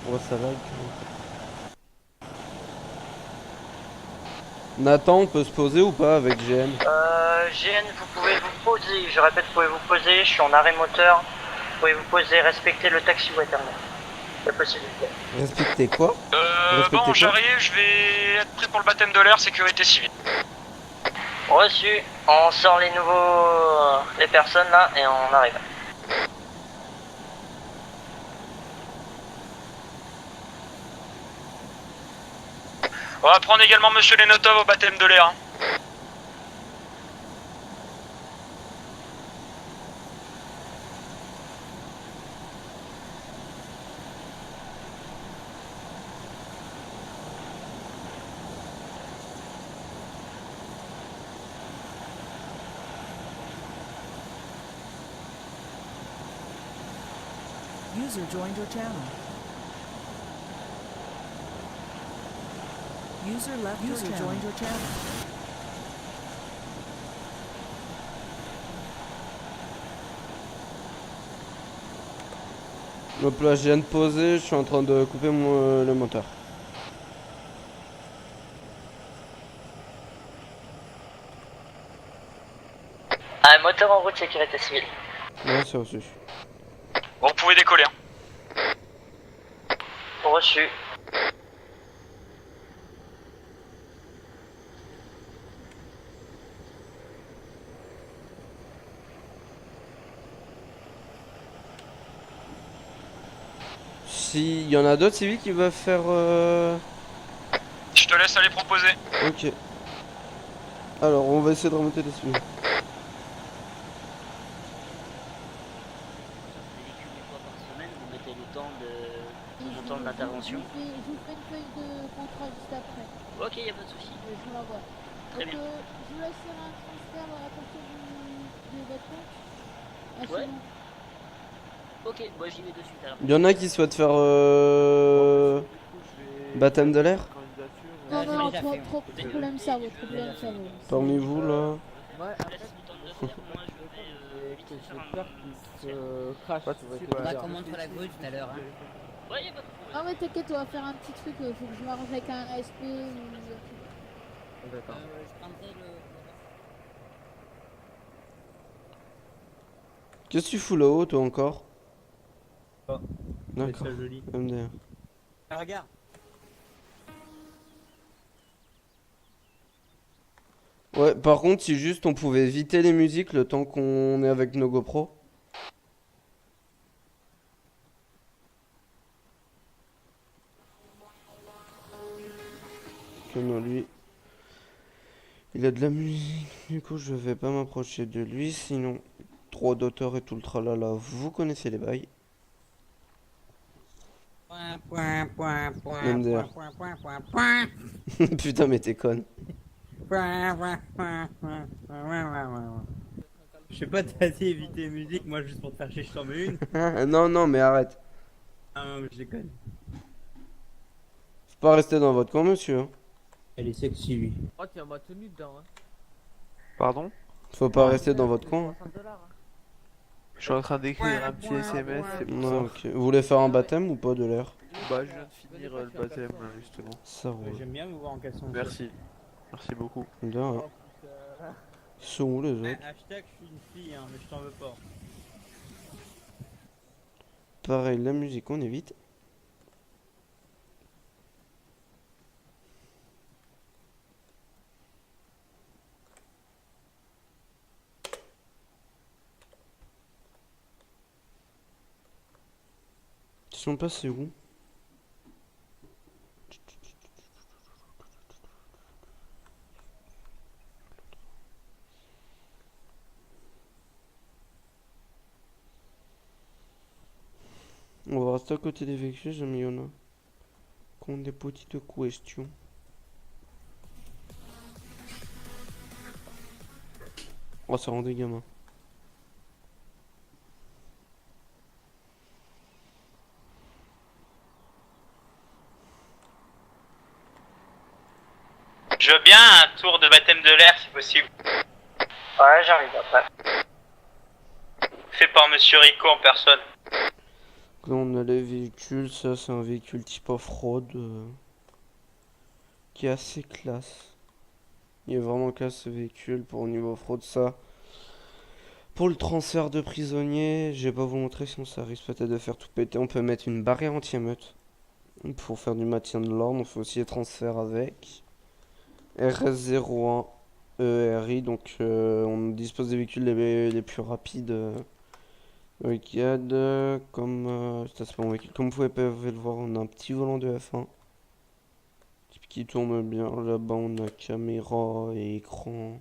Oh, ça lag. Nathan, on peut se poser ou pas avec GN? GN, vous pouvez vous poser, je répète, vous pouvez vous poser, je suis en arrêt moteur. Vous pouvez vous poser, respecter le taxiway terminé. La possibilité. Respecter quoi? Bon, j'arrive, je vais être prêt pour le baptême de l'air, sécurité civile. Reçu, on sort les nouveaux, les personnes là et on arrive. On va prendre également Monsieur Lenotov au baptême de l'air. User joined your channel. User left your channel. Joined your channel. Hop là, je viens de poser, je suis en train de couper le moteur. Ah, moteur en route, sécurité civile. Ouais, c'est reçu. Bon, vous pouvez décoller. Hein. Reçu. S'il y en a d'autres civils qui veulent faire... Je te laisse aller proposer. Ok. Alors, on va essayer de remonter les civils. Vous mettez le temps de l'intervention. Je vous fais une feuille de contrat juste après. Ok, y a pas de souci. Je vous l'envoie. Très Donc, bien. je vous laisse faire un transfert à partir de votre compte. Ah, c'est Ouais. bon. Ok, moi j'y vais de suite alors. Il y en a qui souhaitent faire baptême de l'air Non, non, non, trop problème cerveau, problème cerveau. parmi vous là. Ouais, après, j'ai peur qu'il se crache. On va commencer la grue tout à l'heure. Hein. Ouais, y a pas de problème. Non, mais t'inquiète, on va faire un petit truc. Faut que je m'arrange avec un ASP ou. D'accord. Je prendrai le... Qu'est-ce que tu fous là-haut toi encore? Oh, D'accord. c'est ça joli. MDR. Ah, regarde. Ouais, par contre, si juste on pouvait éviter les musiques le temps qu'on est avec nos GoPro. Que non, lui. Il a de la musique, du coup je vais pas m'approcher de lui, sinon droit d'auteur et tout le tralala, vous connaissez les bails. MDR. Putain mais t'es conne. Je sais pas, t'as dit éviter les musiques, moi juste pour te faire chier, je t'en mets une. Non, non, mais arrête. Ah non, je déconne. Faut pas rester dans votre coin, monsieur. Hein. Elle est sexy, lui. Oh, tiens, ma tenue dedans. Hein. Pardon? Faut pas rester dans votre coin. Je suis en train d'écrire un petit SMS, c'est pour Non, ça. ok. Vous voulez faire un baptême ou pas de l'air? Bah, je viens de finir le baptême, là, justement. Ça roule. J'aime bien vous voir en caleçon. Merci. Merci beaucoup. Bien. Hein. Ils sont où les autres? Hashtag je suis une fille, hein, mais je t'en veux pas. Pareil, la musique, on évite. Ils sont passés où? On va rester à côté des véhicules, jamais il y en a qui ont des petites questions. Oh, ça rend des gamins. Je veux bien un tour de baptême de l'air si possible. Ouais, j'arrive après. Fait par Monsieur Rico en personne. Là on a les véhicules, ça c'est un véhicule type off-road qui est assez classe. Il est vraiment classe ce véhicule pour au niveau off-road ça. Pour le transfert de prisonniers, je vais pas vous montrer sinon ça risque peut-être de faire tout péter. On peut mettre une barrière anti-émeute pour faire du maintien de l'ordre. On fait aussi les transferts avec. RS01 ERI, donc on dispose des véhicules les plus rapides. Regarde, comme c'est pas mon véhicule. Comme vous pouvez le voir, on a un petit volant de F1 qui tourne bien. Là-bas, on a caméra et écran.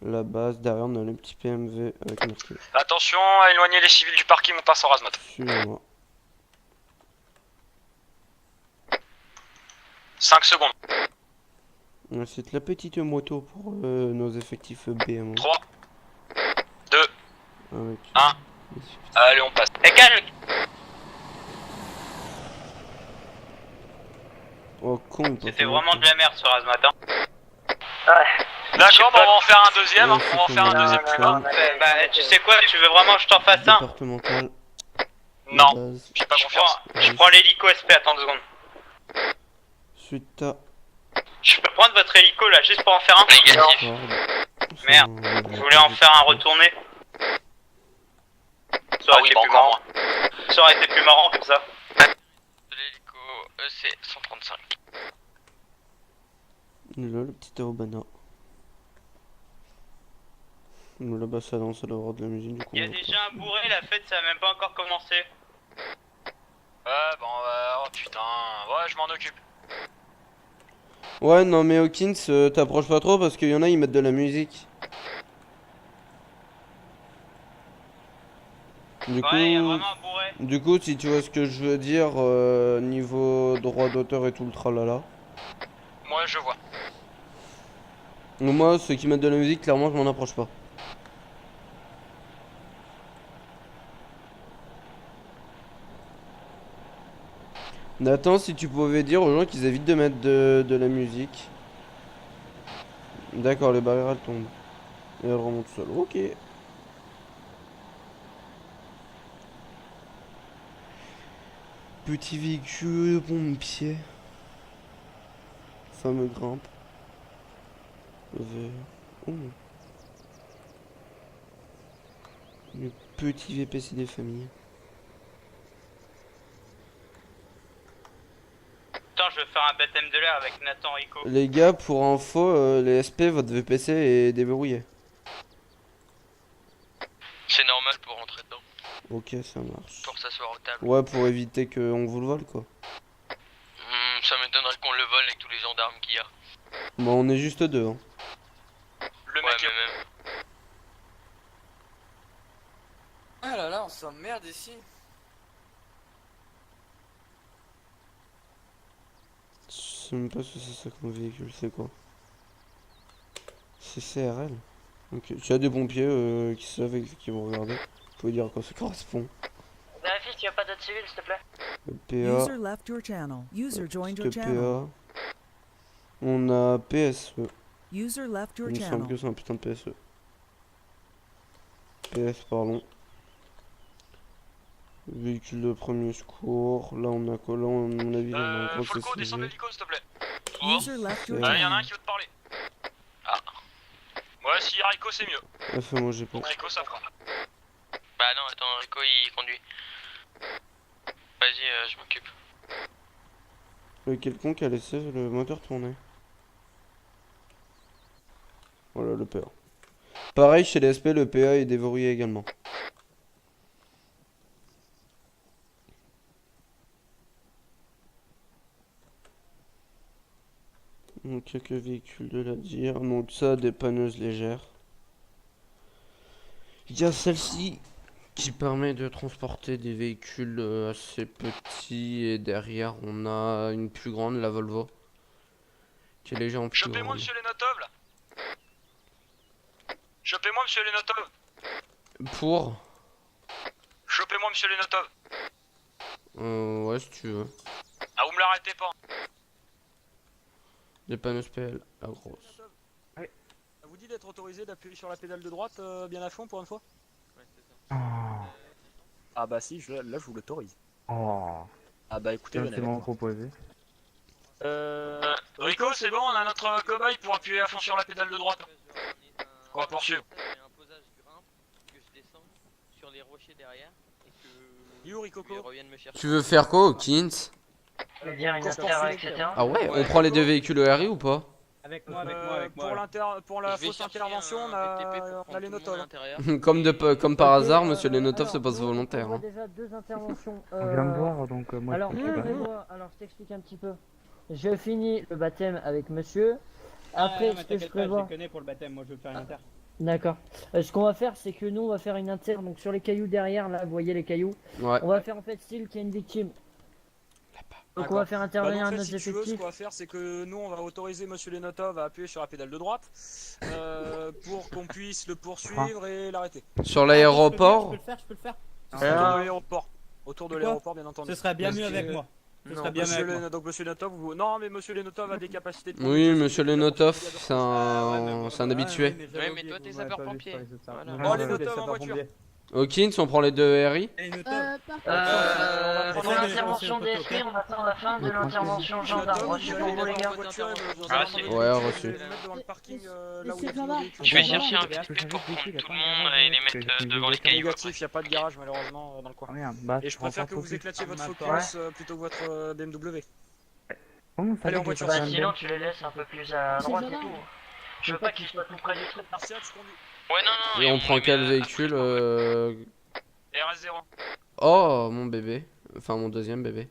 La base, derrière, on a le petit PMV avec marqué. Attention à éloigner les civils du parking, on passe en razmat. Suivez-moi. 5 secondes. C'est la petite moto pour nos effectifs BM. 3, 2, avec 1. Allez, on passe. Et calme. Oh con, C'était vraiment de la merde ce Razmat. Hein. Ouais. D'accord, bon, on va en faire un deuxième. Ouais, On va en faire un c'est deuxième comme plus bas. Bah, tu sais quoi, tu veux vraiment que je t'en fasse un? Départemental. Non, Base. j'ai pas confiance. Je prends l'hélico SP, attends 2 secondes. Suite à. Je peux prendre votre hélico là juste pour en faire un? Négatif. Merde, je voulais en faire un retourné. Ça aurait été plus marrant. Ça aurait été plus marrant pour ça. De l'hélico EC 135. Là, le petit Aobana. Là-bas, ça danse, ça doit avoir de la musique du coup. Il y a déjà un bourré, la fête ça a même pas encore commencé. Ouais, bon, oh putain, ouais, je m'en occupe. Ouais, non, mais Hawkins, t'approches pas trop parce qu'il y en a, ils mettent de la musique. Du coup, Ouais, y a vraiment un bourré. du coup, si tu vois ce que je veux dire, niveau droit d'auteur et tout le tralala. Moi, je vois. Donc moi, ceux qui mettent de la musique, clairement, je m'en approche pas. Nathan, si tu pouvais dire aux gens qu'ils évitent de mettre de la musique. D'accord, les barrières elles tombent. Et elles remontent seules. Ok. Petit véhicule pompier. Fameux grimpe. Oh. Le petit VPC des familles. Putain, je vais faire un baptême de l'air avec Nathan Rico. Les gars, pour info, les SP, votre VPC est déverrouillé. C'est normal pour rentrer dedans. Ok, ça marche. Pour s'asseoir au table. Ouais, pour éviter qu'on vous le vole, quoi. Ça m'étonnerait qu'on le vole avec tous les gendarmes qu'il y a. Bon, on est juste deux, hein. Le mec, même. Ah là là, on s'emmerde ici. Je sais même pas si c'est ça comme véhicule, c'est quoi? C'est CRL. Ok, il y a des pompiers qui savent et qui vont regarder. Vous pouvez dire à quoi ça correspond. Vérifie s'il n'y a pas d'autres civils, s'il te plaît. PA, User left your channel. User joined your channel. PA. On a PSE. User left your Il me semble channel. que c'est un putain de PSE. PS, pardon. Véhicule de premier secours. Là, on a quoi? Là, à mon avis, on a un gros Folco, descends de CCG. l'hélico, s'il te plaît. User left your Ouais. Y'en a un channel. qui veut te parler. Ah. Ouais, si Rico, c'est mieux. Fais-moi GP. Donc Rico, ça fera. Bah non, attends, Rico il conduit. Vas-y, je m'occupe. Quelqu'un qui a laissé le moteur tourner. Voilà le PA. Pareil chez les SP, le PA est déverrouillé également. Donc quelques véhicules de la DIR. Donc ça, des panneuses légères. Il y a celle-ci qui permet de transporter des véhicules assez petits. Et derrière, on a une plus grande, la Volvo. Qui est légère en plus Chopez-moi, grande. monsieur Lenotov, là. Chopez-moi, monsieur Lenotov. Pour Chopez-moi, monsieur Lenotov. ouais, si tu veux. Ah, vous me l'arrêtez pas. Des panneaux PL, la grosse. Ça vous dit d'être autorisé d'appuyer sur la pédale de droite bien à fond pour une fois? Ouais, c'est ça. Ah bah si, là je vous l'autorise. Oh. Ah bah écoutez, venez avec moi. proposé. Rico, c'est bon, on a notre cobaye pour appuyer à fond sur la pédale de droite. On va poursuivre. J'ai un posage grimpe, que je descends sur les rochers derrière et que You, Coco. ils reviennent me chercher. Tu veux faire quoi, Hawkins? Dire une inter, etc. Ah ouais, on prend les deux véhicules ERI ou pas? Avec moi, avec moi. Pour la Je vais fausse chercher intervention, un on a, BTP pour on a prendre les tout le monde notos. à l'intérieur. Comme par hasard, Ok, monsieur Lenotov, c'est alors, pas nous, volontaire. On voit Hein. déjà deux interventions. On vient de voir, donc moi Alors, je peux pas. alors, je t'explique un petit peu. Je finis le baptême avec monsieur. Après, ce que je prévois. Je connais pour le baptême, moi je veux faire une inter. D'accord. Ce qu'on va faire, c'est que nous, on va faire une inter. Donc, sur les cailloux derrière, là, vous voyez les cailloux. Ouais. On va faire en fait style qu'il y a une victime. Donc, on va faire intervenir Bah, un donc, de si nos tu veux, ce effectifs. qu'on va faire, c'est que nous, on va autoriser monsieur Lenotov à appuyer sur la pédale de droite pour qu'on puisse le poursuivre et l'arrêter. Sur l'aéroport. Je peux le faire. Autour de l'aéroport. Autour de Quoi l'aéroport, bien entendu. Ce serait bien mieux avec moi. Ce serait bien mieux avec moi. Donc monsieur Lenotov, non mais monsieur Lenotov a des capacités de Oui, monsieur Lenotov, c'est un habitué. Ouais, mais toi t'es sapeur-pompier. Voilà. Oh, Lenotov en voiture. Hawkins, on prend les deux RI. Par Pendant l'intervention DSP, on attend la fin de l'intervention gendarme. Reçu pour vous les gars. Ouais, reçu. Je vais chercher un VTP pour prendre tout le monde et les mettre devant les cailloux. Négatif, y a pas de garage malheureusement dans le coin. Et je préfère que vous éclatiez votre Focus plutôt que votre BMW. Allez en voiture. Bah sinon tu les laisses un peu plus à droite et tout. Je veux pas qu'ils soient tout près du truc. Ouais, non, Et on prend quel véhicule RS0. Oh, mon bébé. Enfin, mon deuxième bébé.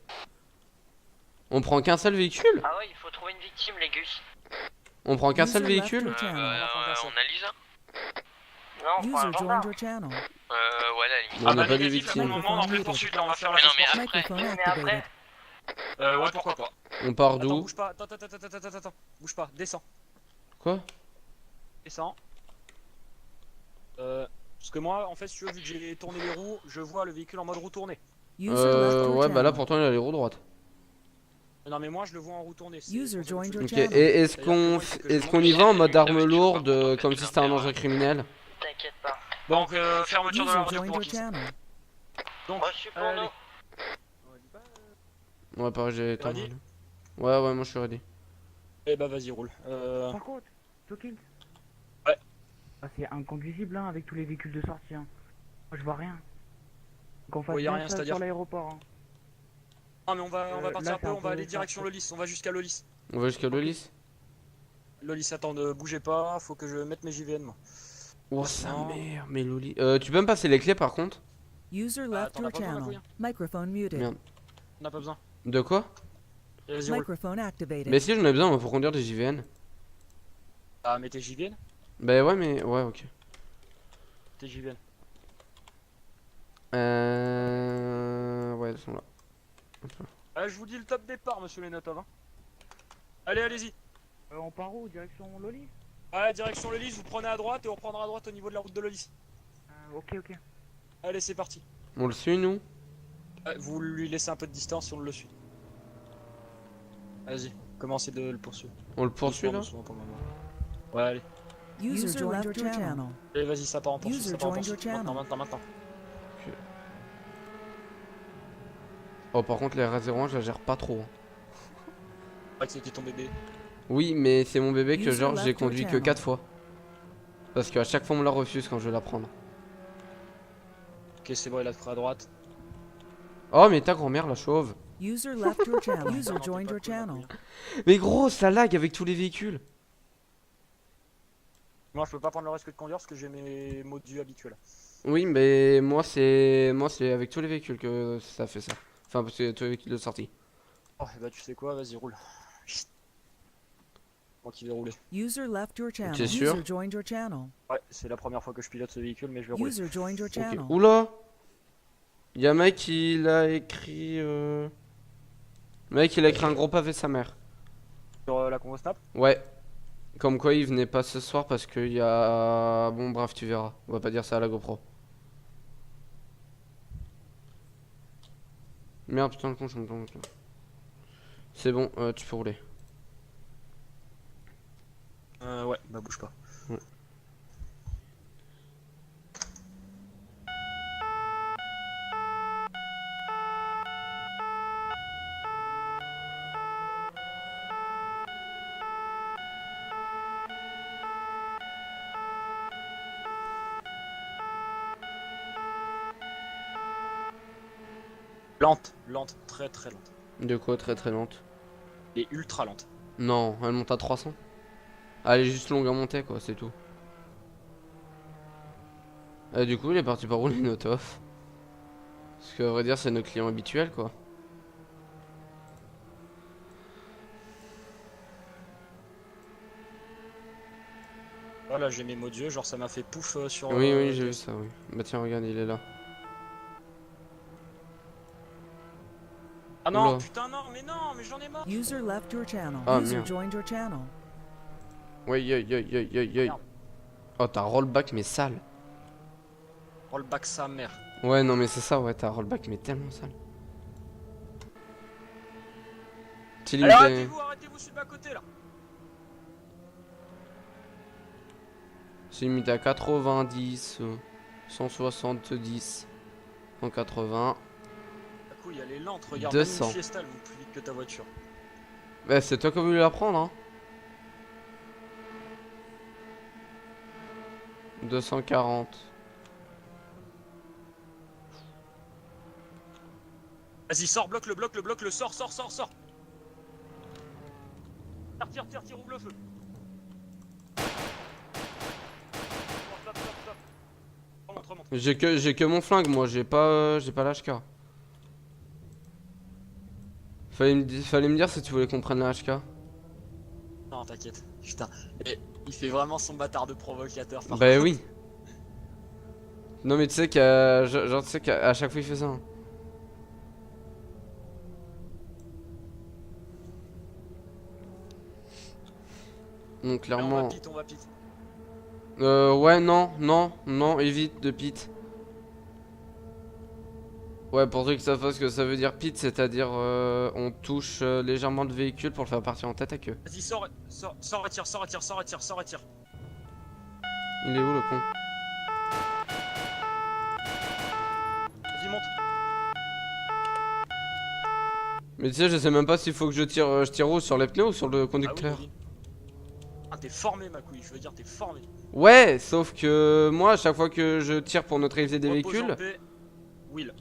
On prend qu'un seul véhicule? Ah ouais, il faut trouver une victime, les gus. On prend qu'un seul véhicule? On analyse. Non, on prend un gendarme. Ouais, la limite. On n'a pas de victime. On en pleine poursuite là, on va faire la mais après. Ouais, pourquoi pas. On part Attends, d'où? bouge pas, attends, bouge pas, descends. Quoi? Descends. Parce que moi, en fait, si tu veux, vu que j'ai tourné les roues, je vois le véhicule en mode roue tournée. Ouais, bah là pourtant il a les roues droites. Non, mais moi je le vois en roue tournée. Ok, et est-ce qu'on y va en mode arme lourde, comme si c'était un enjeu criminel? T'inquiète pas. Donc, fermeture de la radio pour Donc, reçu pour nous. Ouais, pareil, j'ai temps. Ready? Ouais, moi je suis ready. Eh bah, vas-y, roule. Par contre, Hawkins. Ouais. Ah, c'est inconduisible hein, avec tous les véhicules de sortie. Hein. Moi je vois rien. Donc on fasse Ouais, y a bien rien, ça c'est-à-dire sur l'aéroport. Hein. Ah, mais on va partir là, un peu, c'est on va aller peu direction Lolis, on va jusqu'à Lolis. On va jusqu'à Lolis? Lolis, attends, ne bougez pas, faut que je mette mes JVN moi. Oh sa mère, mais Lolis. Tu peux me passer les clés par contre? User left your channel. Microphone muted. Merde. On n'a pas besoin. De quoi? Vas-y, roule. Microphone activated. Mais si j'en ai besoin pour conduire des JVN. Ah, mais tes JVN? Bah ouais, mais ouais, ok. Tes JVN. Ouais, elles sont là. Je vous dis le top départ, monsieur Lenotov. Hein. Allez, allez-y. On part où? Direction Lolis? Ouais, direction Lolis, vous prenez à droite et on reprendra à droite au niveau de la route de Lolis. Ok. Allez, c'est parti. On le suit, nous? Vous lui laissez un peu de distance si on le suit. Vas-y, commencez de le poursuivre. On le poursuit là? Doucement pour le moment. Ouais, allez. User joined your channel. Allez, vas-y, ça part en poursuite. User Ça part en joined your poursuite. channel. Maintenant. Ok. Oh, par contre, les RS01, je la gère pas trop. Ouais, c'était ton bébé. Oui, mais c'est mon bébé que User genre left j'ai your conduit que channel. 4 fois. Parce qu'à chaque fois on me la refuse quand je vais la prendre. Ok, c'est bon, il a pris à droite. Oh, mais ta grand-mère, la chauve. User left your channel. User joined your channel. Mais gros, ça lag avec tous les véhicules. Moi, je peux pas prendre le risque de conduire parce que j'ai mes modus habituels. Oui, mais moi c'est avec tous les véhicules que ça fait ça. Enfin, parce que tous les véhicules de sortie. Oh, bah tu sais quoi, vas-y, roule. Moi qui vais rouler. User left your channel. T'es sûr? User joined your channel. Ouais, c'est la première fois que je pilote ce véhicule, mais je vais rouler. User joined your channel. Ok. Oula! Y'a un mec qui l'a écrit. Mec, il a écrit un gros pavé sa mère. Sur la convo snap? Ouais. Comme quoi il venait pas ce soir parce qu'il y a. Bon, bref, tu verras. On va pas dire ça à la GoPro. Merde, putain, le con, je me trompe. C'est bon, tu peux rouler. Ouais, bah bouge pas. Ouais. Lente, très lente. De quoi très lente? Elle est ultra lente. Non, elle monte à 300. Elle est juste longue à monter quoi, c'est tout. Du coup il est parti par où les notes off? Parce que à vrai dire c'est nos clients habituels quoi. Voilà, j'ai mes mots d'yeux, genre ça m'a fait pouf sur... Oui, j'ai vu ça, oui. Bah tiens, regarde, il est là. Ah non, Oula. putain non, mais j'en ai marre. User left your channel. Ah, User merde. joined your channel. Ouais. Oh, t'as rollback mais sale. Rollback sa mère. Ouais, non mais c'est ça, ouais, t'as rollback mais tellement sale. C'est Allez, limité. arrêtez-vous sur le bas-côté là. C'est limité à 90. 170. 180. Du coup, il y a les lentes, regarde, 200. même une Fiesta, elle monte plus vite que ta voiture. Bah c'est toi qui as voulu la prendre hein. 240. Vas-y, sors, bloque, sors. Tire, ouvre le feu. Remonte. J'ai que mon flingue moi, j'ai pas l'HK. Fallait me dire si tu voulais qu'on prenne la HK. Non, t'inquiète, putain. Et il fait vraiment son bâtard de provocateur. Bah contre. Oui. Non mais tu sais qu'à genre tu sais qu'à chaque fois il fait ça. Hein. Donc clairement. On va pit. Ouais non, évite de pit. Ouais, pour ceux qui savent pas ce que ça veut dire pit, c'est-à-dire on touche légèrement le véhicule pour le faire partir en tête à queue. Vas-y, sors, retire. Il est où le con? Vas-y, monte. Mais tu sais, je sais même pas s'il faut que je tire où, sur les pneus ou sur le conducteur. Ah oui, t'es formé ma couille, je veux dire t'es formé. Ouais, sauf que moi à chaque fois que je tire pour neutraliser des véhicules. Will.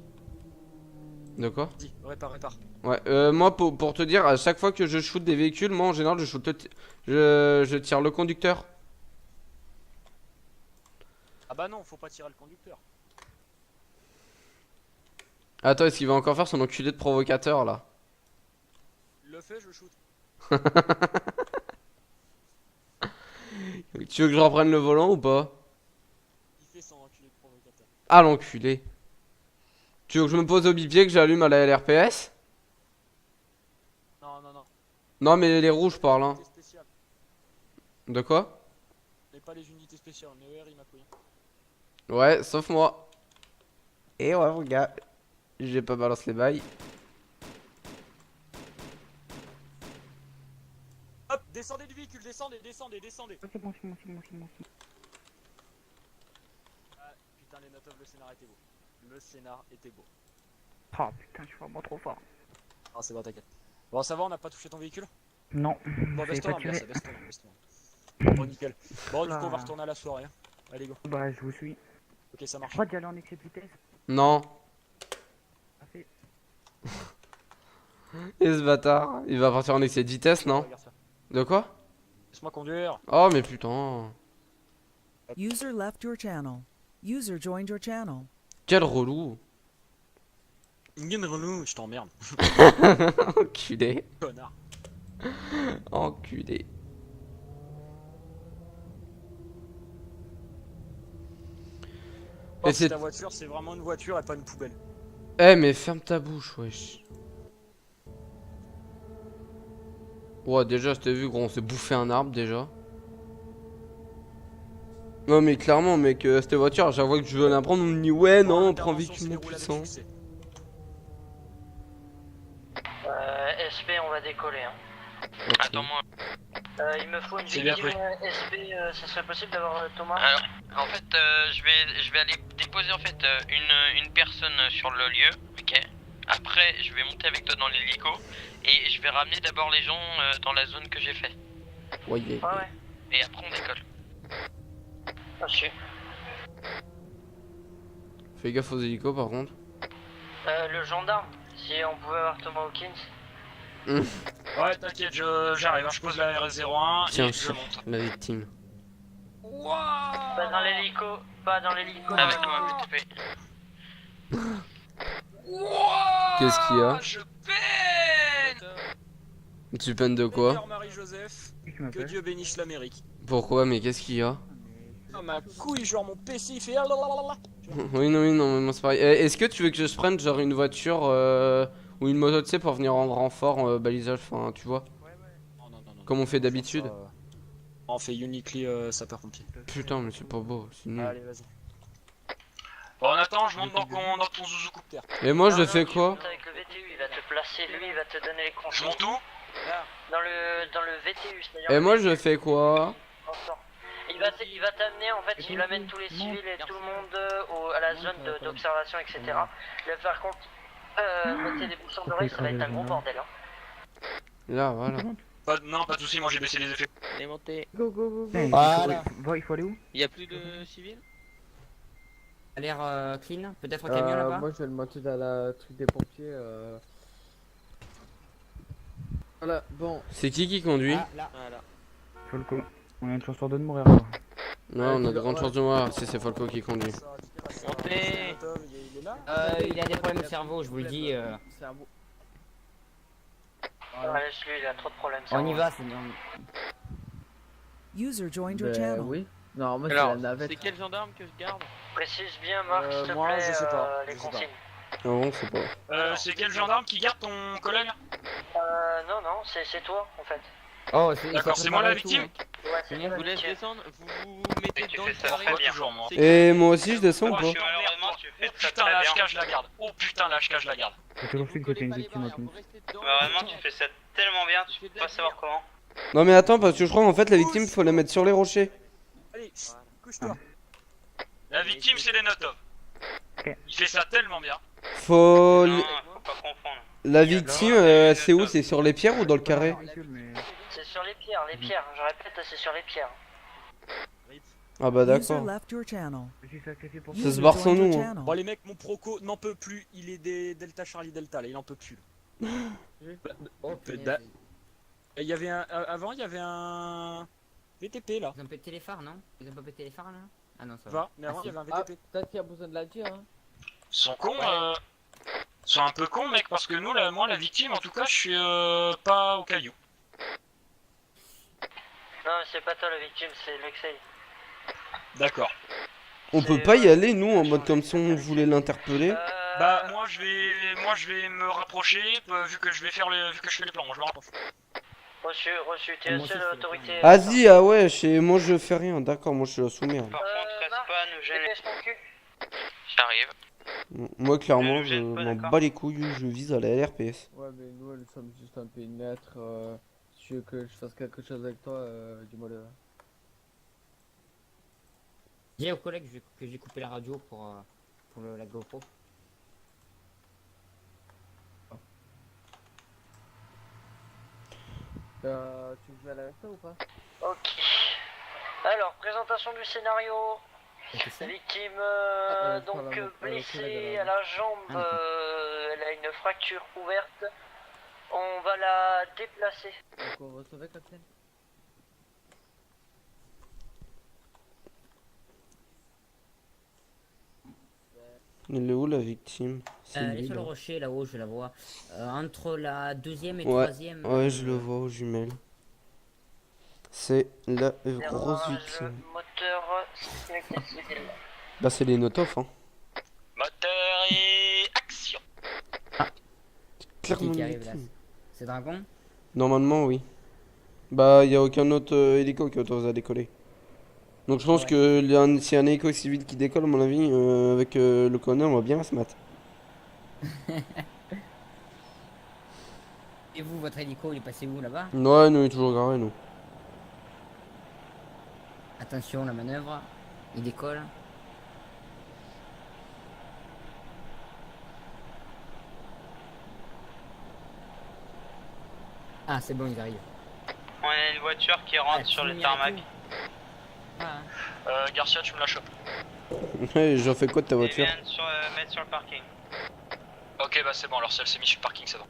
De quoi? Dis, répare. Ouais, moi pour te dire, à chaque fois que je shoot des véhicules, moi en général je tire le conducteur. Ah bah non, faut pas tirer le conducteur. Attends, est-ce qu'il va encore faire son enculé de provocateur là? Il le fait, je shoot. Tu veux que je reprenne le volant ou pas? Il fait son enculé de provocateur. Ah l'enculé. Tu veux que je me pose au bipied, que j'allume à la LRPS? Non. Non mais les rouges parlent hein. De quoi? On n'est pas les unités spéciales, on est ORI ma couille. Ouais, sauf moi. Et ouais mon gars, j'ai pas balancé les bails. Hop, descendez du véhicule, descendez. C'est bon. Ah, putain, les notes of le scénar était beau. Le scénar était beau. Oh putain, je suis vraiment trop fort. Ah, c'est bon, t'inquiète. Bon, ça va, on n'a pas touché ton véhicule? Non. Bon, baisse-toi, tiré. baisse-toi. Bon, nickel. Bon, du coup, on va retourner à la soirée. Hein. Allez, go. Bah, je vous suis. Ok, ça marche. Pas d'y aller en excès de vitesse. Non. Parfait. Et ce bâtard, il va partir en excès de vitesse, non? De quoi? Laisse-moi conduire. Oh mais putain. User left your channel. User joined your channel. Quel relou. Une relou, je t'emmerde. Enculé. Connard. Enculé. Oh, si ta voiture, c'est vraiment une voiture et pas une poubelle. Eh mais ferme ta bouche, wesh. Ouais, déjà, je t'ai vu, gros, on s'est bouffé un arbre, déjà. Non, mais clairement, mec, cette voiture, à chaque fois que je veux la prendre, on me dit, ouais, non, on prend véhicule moins puissant. SP, on va décoller. Hein. Okay. Attends-moi. Il me faut une victime SP, ça serait possible d'avoir Thomas? Alors, en fait, je vais aller déposer en fait une personne sur le lieu, ok? Après, je vais monter avec toi dans l'hélico et je vais ramener d'abord les gens dans la zone que j'ai fait. Ouais. Et après, on décolle. Reçu. Fais gaffe aux hélicos par contre. Le gendarme, si on pouvait avoir Thomas Hawkins. Ouais, t'inquiète, j'arrive, je pose la RS01 Tiens, et je monte. la victime. Pas dans l'hélico, Avec moi, BTP. Qu'est-ce qu'il y a? Je peine. Tu peines de quoi? Seigneur Marie-Joseph, que Dieu bénisse l'Amérique. Pourquoi? Mais qu'est-ce qu'il y a? Oh ma couille, genre mon PC il fait Oui, non, mais moi c'est pareil. Est-ce que tu veux que je prenne genre une voiture ou une moto, tu sais, pour venir en renfort balisage, enfin, tu vois? Non. Comme on fait d'habitude. On fait uniquely sapeur-pompier. Putain, mais c'est pas beau, c'est nul. Allez, vas-y. Bon, attends, je monte dans ton Zuzuku. Et moi, je fais quoi? Avec le VTU, il va te placer, lui, il va te donner les consignes. Je monte où? Dans le VTU, c'est-à-dire. Et moi, je fais quoi? Il il va t'amener en fait, il amène tous les civils et tout le monde à la zone d'observation, etc. Il va faire compte, mettre des bouchons d'oreilles, ça va être un gros bordel. Hein. Là, voilà. Non, pas de soucis, moi j'ai baissé les effets. Allez, montez. Go, go, go, go. Voilà. Il faut aller où? Il y a plus de civils? A l'air clean, peut-être un camion là-bas. Moi je vais le monter dans la truc des pompiers. Voilà, bon. C'est qui conduit? Ah, là. Voilà. Folco. On a une chance sur deux de mourir quoi. Ouais, on a de grandes chances de mourir si c'est Folco qui conduit. Montez. Il a des problèmes de cerveau, je vous le dis. Voilà. Laisse-lui, il a trop de problèmes. On y va, c'est bien. User joined your channel. Oui. Non, moi c'est Alors, la navette. c'est quel gendarme que je garde? Précise bien, Marc, s'il te moi, plaît, je sais pas, les je sais pas. consignes. Non, on sait pas. C'est quel gendarme qui garde ton collègue? Non, c'est toi en fait. Oh, D'accord, c'est moi la victime. Ouais, c'est Je vous laisse descendre, vous vous mettez dans le fais ça carré. très bien. Toujours, moi. Et moi aussi je descends ou pas? Malheureusement, tu fais Oh ça putain, très la bien. HK, je la garde. Oh putain, la HK, je la garde. C'est toujours celui que t'as une victime au Teams. Vraiment, tu fais ça tellement bien, tu peux pas savoir comment. Non mais attends, parce que je crois qu'en fait la victime faut la mettre sur les rochers. Allez, couche-toi. La victime, c'est les Notov. Il fait ça tellement bien. Faut... Non, faut pas confondre. La victime, c'est où? C'est sur les pierres ou dans le carré? C'est sur les pierres, je répète, c'est sur les pierres. Ah bah User d'accord. left your channel. Ça se barre sans nous. Hein. Bon les mecs, mon proco n'en peut plus, il est des Delta Charlie Delta là, il en peut plus. Oh, Et il y avait un... avant, il y avait un... VTP là. Ils ont pété les phares, non? Ils ont pas pété les phares là? Ah non, ça Va, va. mais avant, il y avait un Ah, VTP. peut-être qu'il y a besoin de la dire. Hein. Ils sont cons, sont un peu cons, mec, parce que nous, moi, la victime, en tout cas, je suis pas au caillou. Non, c'est pas toi la victime, c'est Lexei. D'accord. On peut pas y aller nous en mode comme si on voulait l'interpeller. Bah, moi, je vais me rapprocher, vu que je fais les plans, moi, je me rapproche. Reçu, t'es la seule autorité. Vas-y, ah ouais, moi je fais rien, d'accord, moi je suis la soumise. Par contre, reste pas à nous gêner. Dépêche ton cul. J'arrive. Moi clairement, Ne je nous gêne pas, m'en d'accord. bats les couilles, je vise à la LRPS. Ouais, mais nous, nous sommes juste un périmètre. Si tu veux que je fasse quelque chose avec toi, dis-moi le. Dis aux collègues que j'ai coupé la radio pour la GoPro. Tu veux aller avec toi ou pas? Ok. Alors, présentation du scénario. Victime donc blessée à la jambe, elle a une fracture ouverte. On va la déplacer. Donc on va sauver Capitaine. Elle est où la victime? Elle est lui, sur le là. rocher là-haut, je la vois. Entre la deuxième et Ouais, troisième. ouais, je le vois aux jumelles. C'est la grosse victime. Moteur, sécurité civile. Bah c'est les Notov hein. Moteur et action. Clairement Qui une arrive là? victime. C'est Dragon? Normalement oui. Bah y a aucun autre hélico qui autorise à décoller. Donc je pense que si un hélico civil qui décolle à mon avis avec le colonel on va bien se mettre. Et vous, votre hélico, il est passé où là-bas? Ouais nous il est toujours garé nous. Attention, la manœuvre. Il décolle. Ah, c'est bon, ils arrivent. On a une voiture qui rentre sur le tarmac. Garcia, tu me la chopes. Ouais, j'en fais quoi de ta Ils voiture? viennent mettre sur le parking. Ok, bah c'est bon, alors si elle s'est mise sur le parking, c'est bon.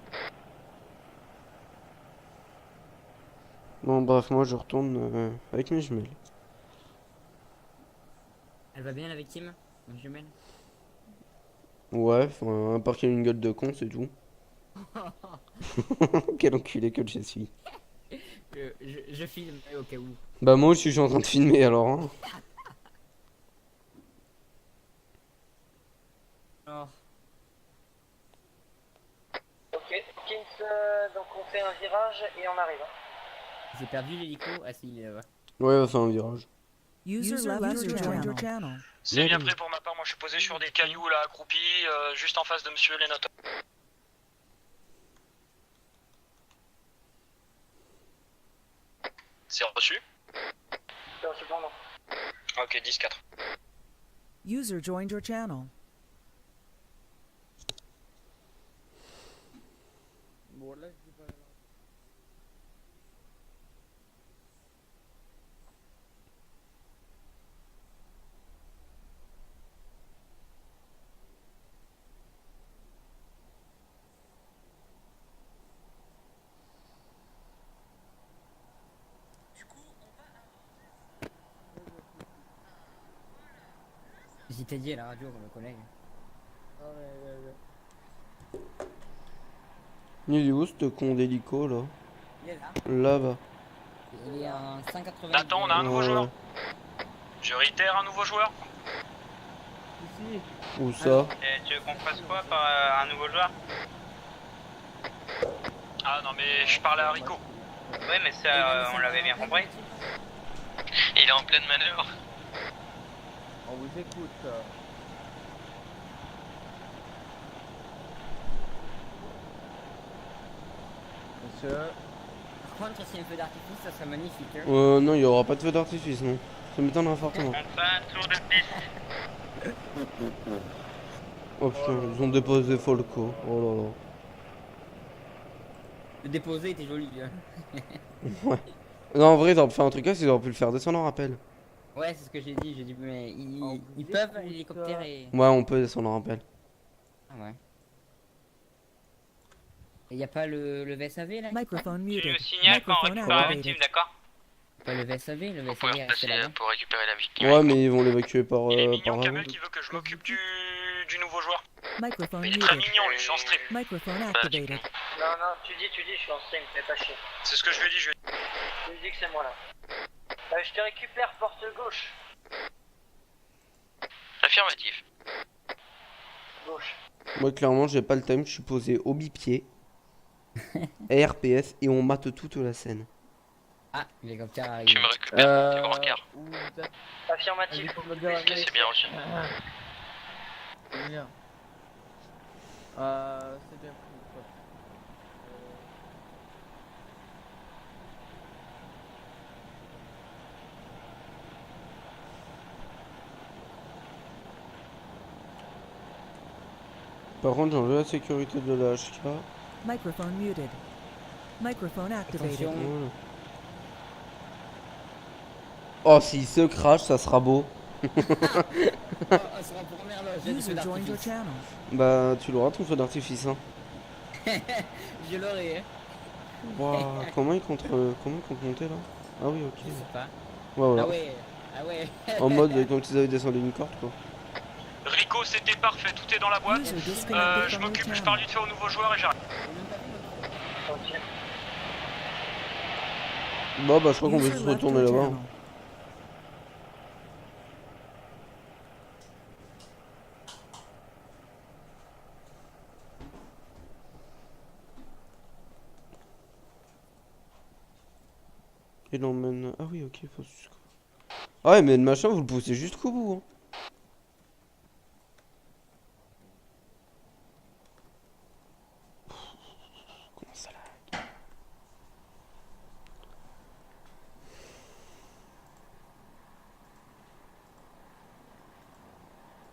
Bon bref moi je retourne avec mes jumelles. Elle va bien, la victime? Mon jumelle? Ouais, à part qu'il y a une gueule de con c'est tout. Quel enculé que je suis. Je filme au cas où. Bah moi aussi je suis en train de filmer alors hein. Oh. Ok, Kins, donc on fait un virage et on arrive. J'ai perdu l'hélico. Ah si, il est là-bas. Ouais on va faire un virage. User left your channel. C'est bien pris pour ma part, moi je suis posé sur des cailloux là, accroupi, juste en face de monsieur Lenot. C'est reçu? C'est reçu pour moi. Ok, 10-4. User joined your channel. Bon, là, je dis pas. J'y t'ai dit à la radio comme le collègue. Ah ouais. Il est où ce con d'hélico là? Il est là. Là-bas. Il est en 180. Nathan, on a un nouveau Ouais. joueur. Je réitère un nouveau joueur. Ici. Où ça? Et tu veux qu'on fasse quoi par un nouveau joueur? Ah non, mais je parlais à Rico. Oui, mais ça, on l'avait bien compris. Il est en pleine manœuvre. On vous écoute. Monsieur. Par contre, si un feu d'artifice, ça serait magnifique. Hein. Non, il y aura pas de feu d'artifice, non. Ça m'étonnerait fortement. On fait un tour de piste. Oh putain, ils ont déposé Folco. Oh là là. Le déposé était joli. Hein. Ouais. Non, en vrai, ils auraient pu faire un truc là, ils auraient pu le faire descendre en rappel. Ouais, c'est ce que j'ai dit. J'ai dit, mais ils peuvent, l'hélicoptère et. Ouais, on peut descendre en rappel. Ah ouais. Et y a pas le VSAV là? Microphone Tu muted. me signales quand on Microphone récupère la activated. victime, d'accord? Pas le VSAV, le Vous pouvez VSAV reste repasser là. pour récupérer la victime. Ouais, mais ils vont l'évacuer par Il est par mignon, wagon. Kamel qui veut que je m'occupe du nouveau joueur. Microphone Il est très muted. mignon, lui, je suis en stream. Microphone activated. Non, non, tu dis, je suis en stream, fais pas chier. C'est ce que je lui ai dit, je lui ai dit. Tu me dis que c'est moi là. Je te récupère porte gauche. Affirmatif. Gauche. Moi, clairement, j'ai pas le time, je suis posé au bipied. RPS et on mate toute la scène. Ah, l'hélicoptère arrive. Tu me récupères, c'est brancard. Affirmatif. C'est bien reçu. Bien. C'est bien pris. Quoi. Par contre, j'ai enlevé la sécurité de la HK. Microphone muted. Microphone activated. Attention. Voilà. Oh, s'il se crache, ça sera beau. User joined your channel. Bah, tu l'auras ton feu d'artifice, hein. Je l'aurai, hein. Waouh, comment il compte monter là? Ah oui, ok. Je sais pas. Ouais, voilà. Ah ouais, ah ouais. En mode comme s'ils avaient descendu une corde, quoi. Rico, c'était parfait, tout est dans la boîte. Je m'occupe, je parle vite fait au nouveau joueur et j'arrive. Bon, bah, je crois qu'on va User juste left retourner your là-bas. channel. Il emmène. Ah oui, ok, faut jusqu'au. Ah ouais, mais le machin, vous le poussez jusqu'au bout, hein. Comment ça lag?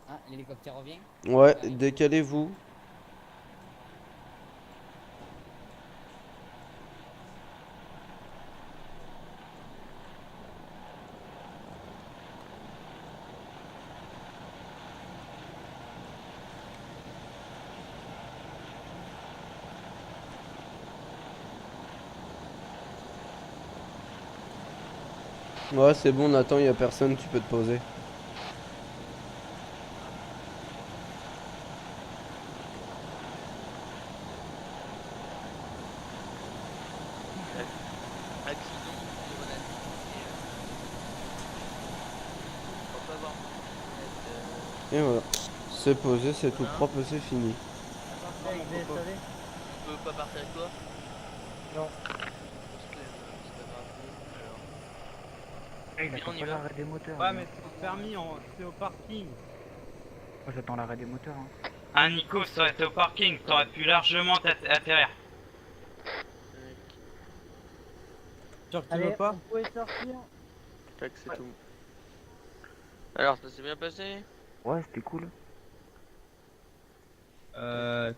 Ah, l'hélicoptère revient. Ouais, décalez-vous. Ouais, c'est bon, Nathan, y a personne, tu peux te poser. Et voilà. C'est posé, c'est tout propre, c'est fini. On peut pas partir avec toi? Non. Il on attend y pas va. l'arrêt des moteurs. Ouais, lui. mais c'est permis, c'est au parking. Moi j'attends l'arrêt des moteurs. Hein. Ah, Nico, ça aurait été au parking, t'aurais pu largement atterrir. Sûr que tu Allez, veux pas? on pouvait sortir. Tac, c'est tout. Alors, ça s'est bien passé? Ouais, c'était cool.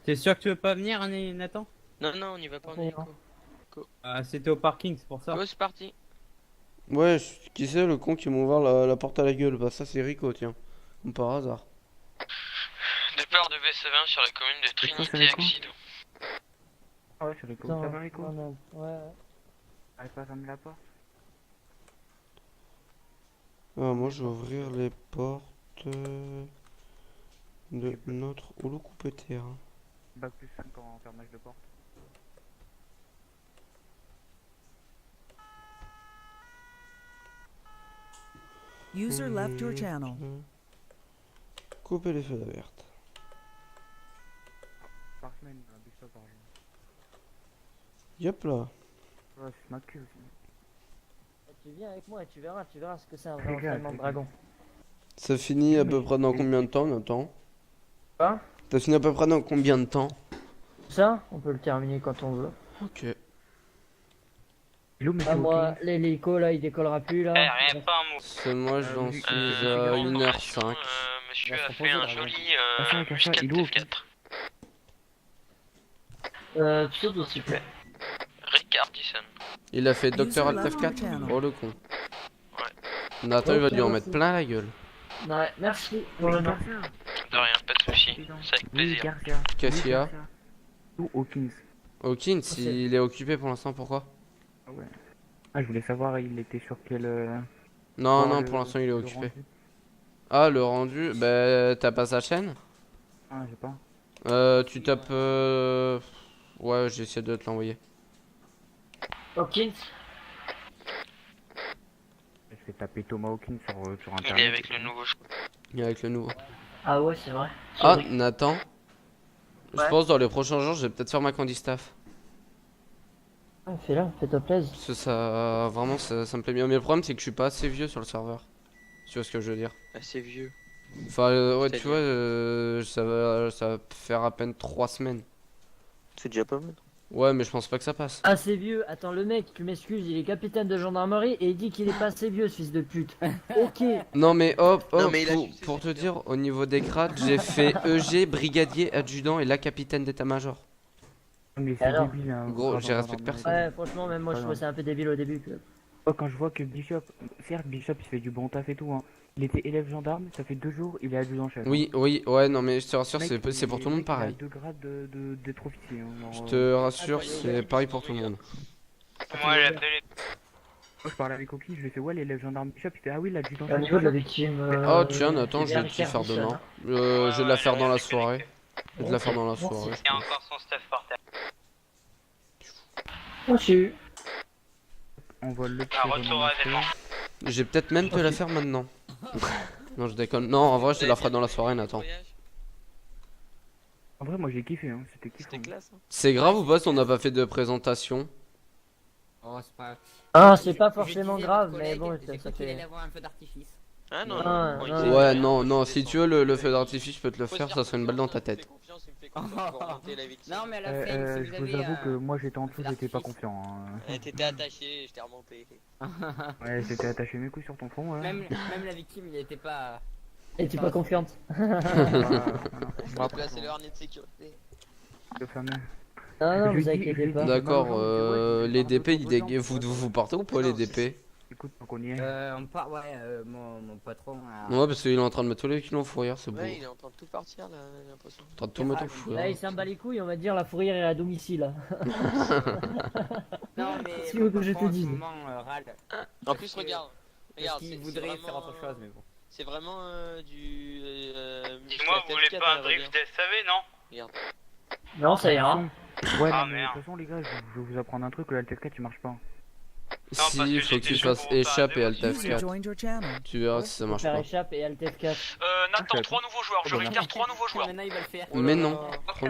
T'es sûr que tu veux pas venir, Nathan? Non, non, on y va pas, on y va. C'était au parking, c'est pour ça. Go, c'est parti. Ouais, qui c'est le con qui m'a ouvert la porte à la gueule? Bah ça c'est Rico, tiens. Comme par hasard. Départ de VC20 sur la commune de Trinité Accident. Ah ouais, c'est Rico. Non, Ça va, Rico? non, ouais. Allez, pas fermer la porte. Ah, moi je vais ouvrir les portes de notre holocoupéter. Bac plus 5 en fermage de porte. User left your channel. Couper les feux vertes. Par semaine, un bus par jour. Yep là. Ouais, c'est ma queue aussi. Tu viens avec moi et tu verras ce que c'est un vrai entraînement de dragon. Ça finit à peu près dans combien de temps, Nathan? Quoi? Ça finit à peu près dans combien de temps? Ça, on peut le terminer quand on veut. Ok. Ah, moi, l'hélico là, il décollera plus là. Rien, pas un mot. C'est moi, j'en suis à 1h05. Monsieur a fait un joli muscat F4. Pseudo s'il vous plaît. Ricard Dyson. Il a fait Dr. Alt F4. Oh le con. Ouais. Nathan il va dû en mettre plein la gueule. Ouais, merci pour le nom. De rien, pas de soucis. C'est avec plaisir. Qu'est-ce qu'il y a? Ou Hawkins. Hawkins, il est occupé pour l'instant, pourquoi? Ah ouais. Ah, je voulais savoir, il était sur quel... Non, non, pour l'instant il est occupé. Ah, le rendu, bah t'as pas sa chaîne? Ah, j'ai pas. Tu tapes... Ouais, j'ai essayé de te l'envoyer. Hawkins. Je vais taper Thomas Hawkins sur internet. Il est avec le nouveau, je crois. Il est avec le nouveau. Ah ouais, c'est vrai. Ah, Nathan. Je Ouais. pense dans les prochains jours, je vais peut-être faire ma candistaff. Ah, fais-la, fais-toi plaisir. Parce que ça, vraiment, ça me plaît bien. Mais le problème, c'est que je suis pas assez vieux sur le serveur. Tu vois ce que je veux dire? Assez vieux. Enfin, ouais, tu vois, ça va faire à peine 3 semaines. C'est déjà pas mal. Ouais, mais je pense pas que ça passe. Assez vieux, attends, le mec, tu m'excuses, il est capitaine de gendarmerie et il dit qu'il est pas assez vieux, ce fils de pute. Ok. Non, mais hop, Non, mais il a pour te dire, au niveau des grades, j'ai fait EG, brigadier, adjudant et la capitaine d'état-major. Mais c'est Alors débile, hein. Gros, j'ai respecté personne. Ouais, franchement, même moi je trouvais ça un peu débile au début. Oh, quand je vois que Bishop, certes Bishop il fait du bon taf et tout, hein. Il était élève gendarme, ça fait 2 jours, il est adjudant-chef. Oui, oui, ouais, non, mais je te rassure, Mec, c'est pour tout le monde pareil. Il a 2 grades d'être officier. Hein, Je te rassure, c'est pareil pour tout le monde. Moi, j'ai appelé les... Moi je parlais avec Oki, je lui ai fait ouais l'élève gendarme Bishop, il fait ah oui l'adjudant-chef. Au niveau de la victime. Oh tiens, attends, je vais te faire demain. Je vais la faire dans la soirée. Je vais te la faire dans la soirée. Il y a encore son stuff par terre. Reçu. On voit le Un retour à événement. J'ai peut-être même te la faire maintenant. Non, je déconne. Non, en vrai, je te la ferai dans la soirée, Nathan. En vrai, moi j'ai kiffé, hein. C'était kiffant. C'était classe. Hein. C'est grave ou pas si on n'a pas fait de présentation? Oh, c'est pas... Ah, c'est pas forcément grave, mais bon, ça Tu fait. allais avoir un feu d'artifice. Ah non, Ah, non, non. il Ouais, fait- non, non, si tu veux le feu d'artifice, je peux te le faire, ça serait une balle dans ta tête. Non, mais à la fin, si Je vous vous avez avoue que moi j'étais en dessous, j'étais pas confiant. Hein. T'étais attaché, je t'ai remonté. Ouais, j'étais attaché mes couilles sur ton front. Ouais. Même la victime, il était pas... Et t'es pas confiante. Je vais placer le harnais de sécurité. Le fameux. Non, non, Je vous dis- inquiétez je pas. dis- D'accord, ouais, les c'est DP, un peu vous partez ou pas les DP? Écoute, pour qu'on y est. On part, ouais, mon patron a... Ouais, parce qu'il est en train de mettre tous les kilos au fourrière, c'est beau. Ouais, il est en train de tout partir là, j'ai l'impression. En train de tout mettre au Là, fourrière. il s'en bat les couilles, on va dire la fourrière est à domicile. Non, mais... Si vous que je te dise. Râle. En plus, regarde, Parce qu'il c'est voudrait vraiment, faire autre chose, mais bon. C'est vraiment du... Dis-moi, vous voulez pas un drift SAV, non? Regarde. Non, ça ira. Ouais, Ah, non, mais de merde. toute façon, les gars, je vais vous apprendre un truc, le LTF4 il marche pas. Si, il faut que tu fasses échappe et Alt User F4. joined your channel. Tu verras si ça marche Faire pas. échappe et Alt F4. Nathan, 3 nouveaux joueurs, je réitère 3 nouveaux joueurs. Maintenant, il va le faire. Mais non. Oh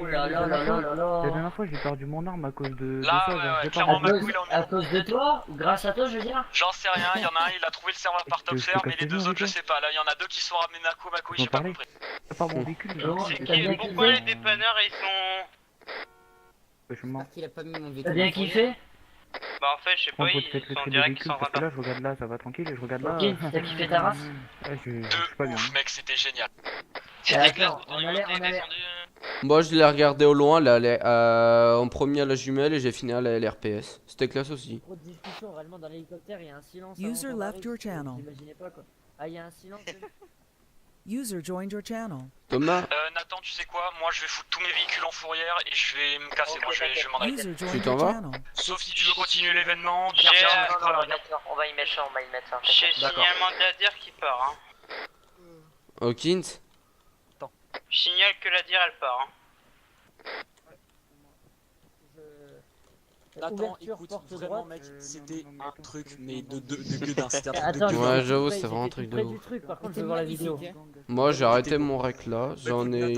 là là là là là là. La dernière fois, j'ai perdu mon arme à cause de Là, ça. ouais, genre, ouais, j'ai pas clairement, rendu- Macou, il en est À cause de toi ou grâce à toi, je veux dire. J'en sais rien, il y en a un, il a trouvé le serveur par top serve, mais les deux autres, je sais pas. Là, il y en a deux qui sont ramenés Nako, Macou, Vous en j'ai pas parlez compris. C'est pas mon véhicule, Non, genre. t'as bien Pourquoi kiffé. les dépanneurs ils sont... Je suis mort. Parce qu'il a pas mis mon véhicule. T'as bien kiffé. Bah en fait, je sais pas, On peut ils peut-être sont traiter des direct, ils sont véhicules en parce train que de... là, je regarde là, ça va tranquille, et je regarde là. Ok, t'as kiffé ta race? Ouais, je suis pas bien. Ouf, mec, c'était génial. C'était clair, Attends, on allait... Moi, je l'ai regardé au loin, là, en premier à la jumelle et j'ai fini à la LRPS. C'était classe aussi. Trop de discussion, réellement dans l'hélicoptère, il y a un silence. User avant qu'on left arrive, your vous channel. imaginez pas quoi. Ah, il y a un silence. User joined your channel. Thomas, Nathan, tu sais quoi? Moi, je vais foutre tous mes véhicules en fourrière et je vais me casser. Moi, je vais m'en aller. User tu joined t'en your vas? channel. Sauf si tu veux continuer l'événement, J'ai On va y mettre ça, on va y mettre ça. j'ai signalement de la dire qui part. Hein. Hawkins. Je signale que la dire elle part. Hein. Nathan, Ouverture, écoute, porte vraiment droite. mec, c'était un truc, mais de gueudin, c'était un truc Attends, de gueudin. Ouais, j'avoue, c'était c'est vraiment un truc de près ouf. du truc, par contre, je veux voir la vidéo. Moi, j'ai arrêté mon rec là, j'en ai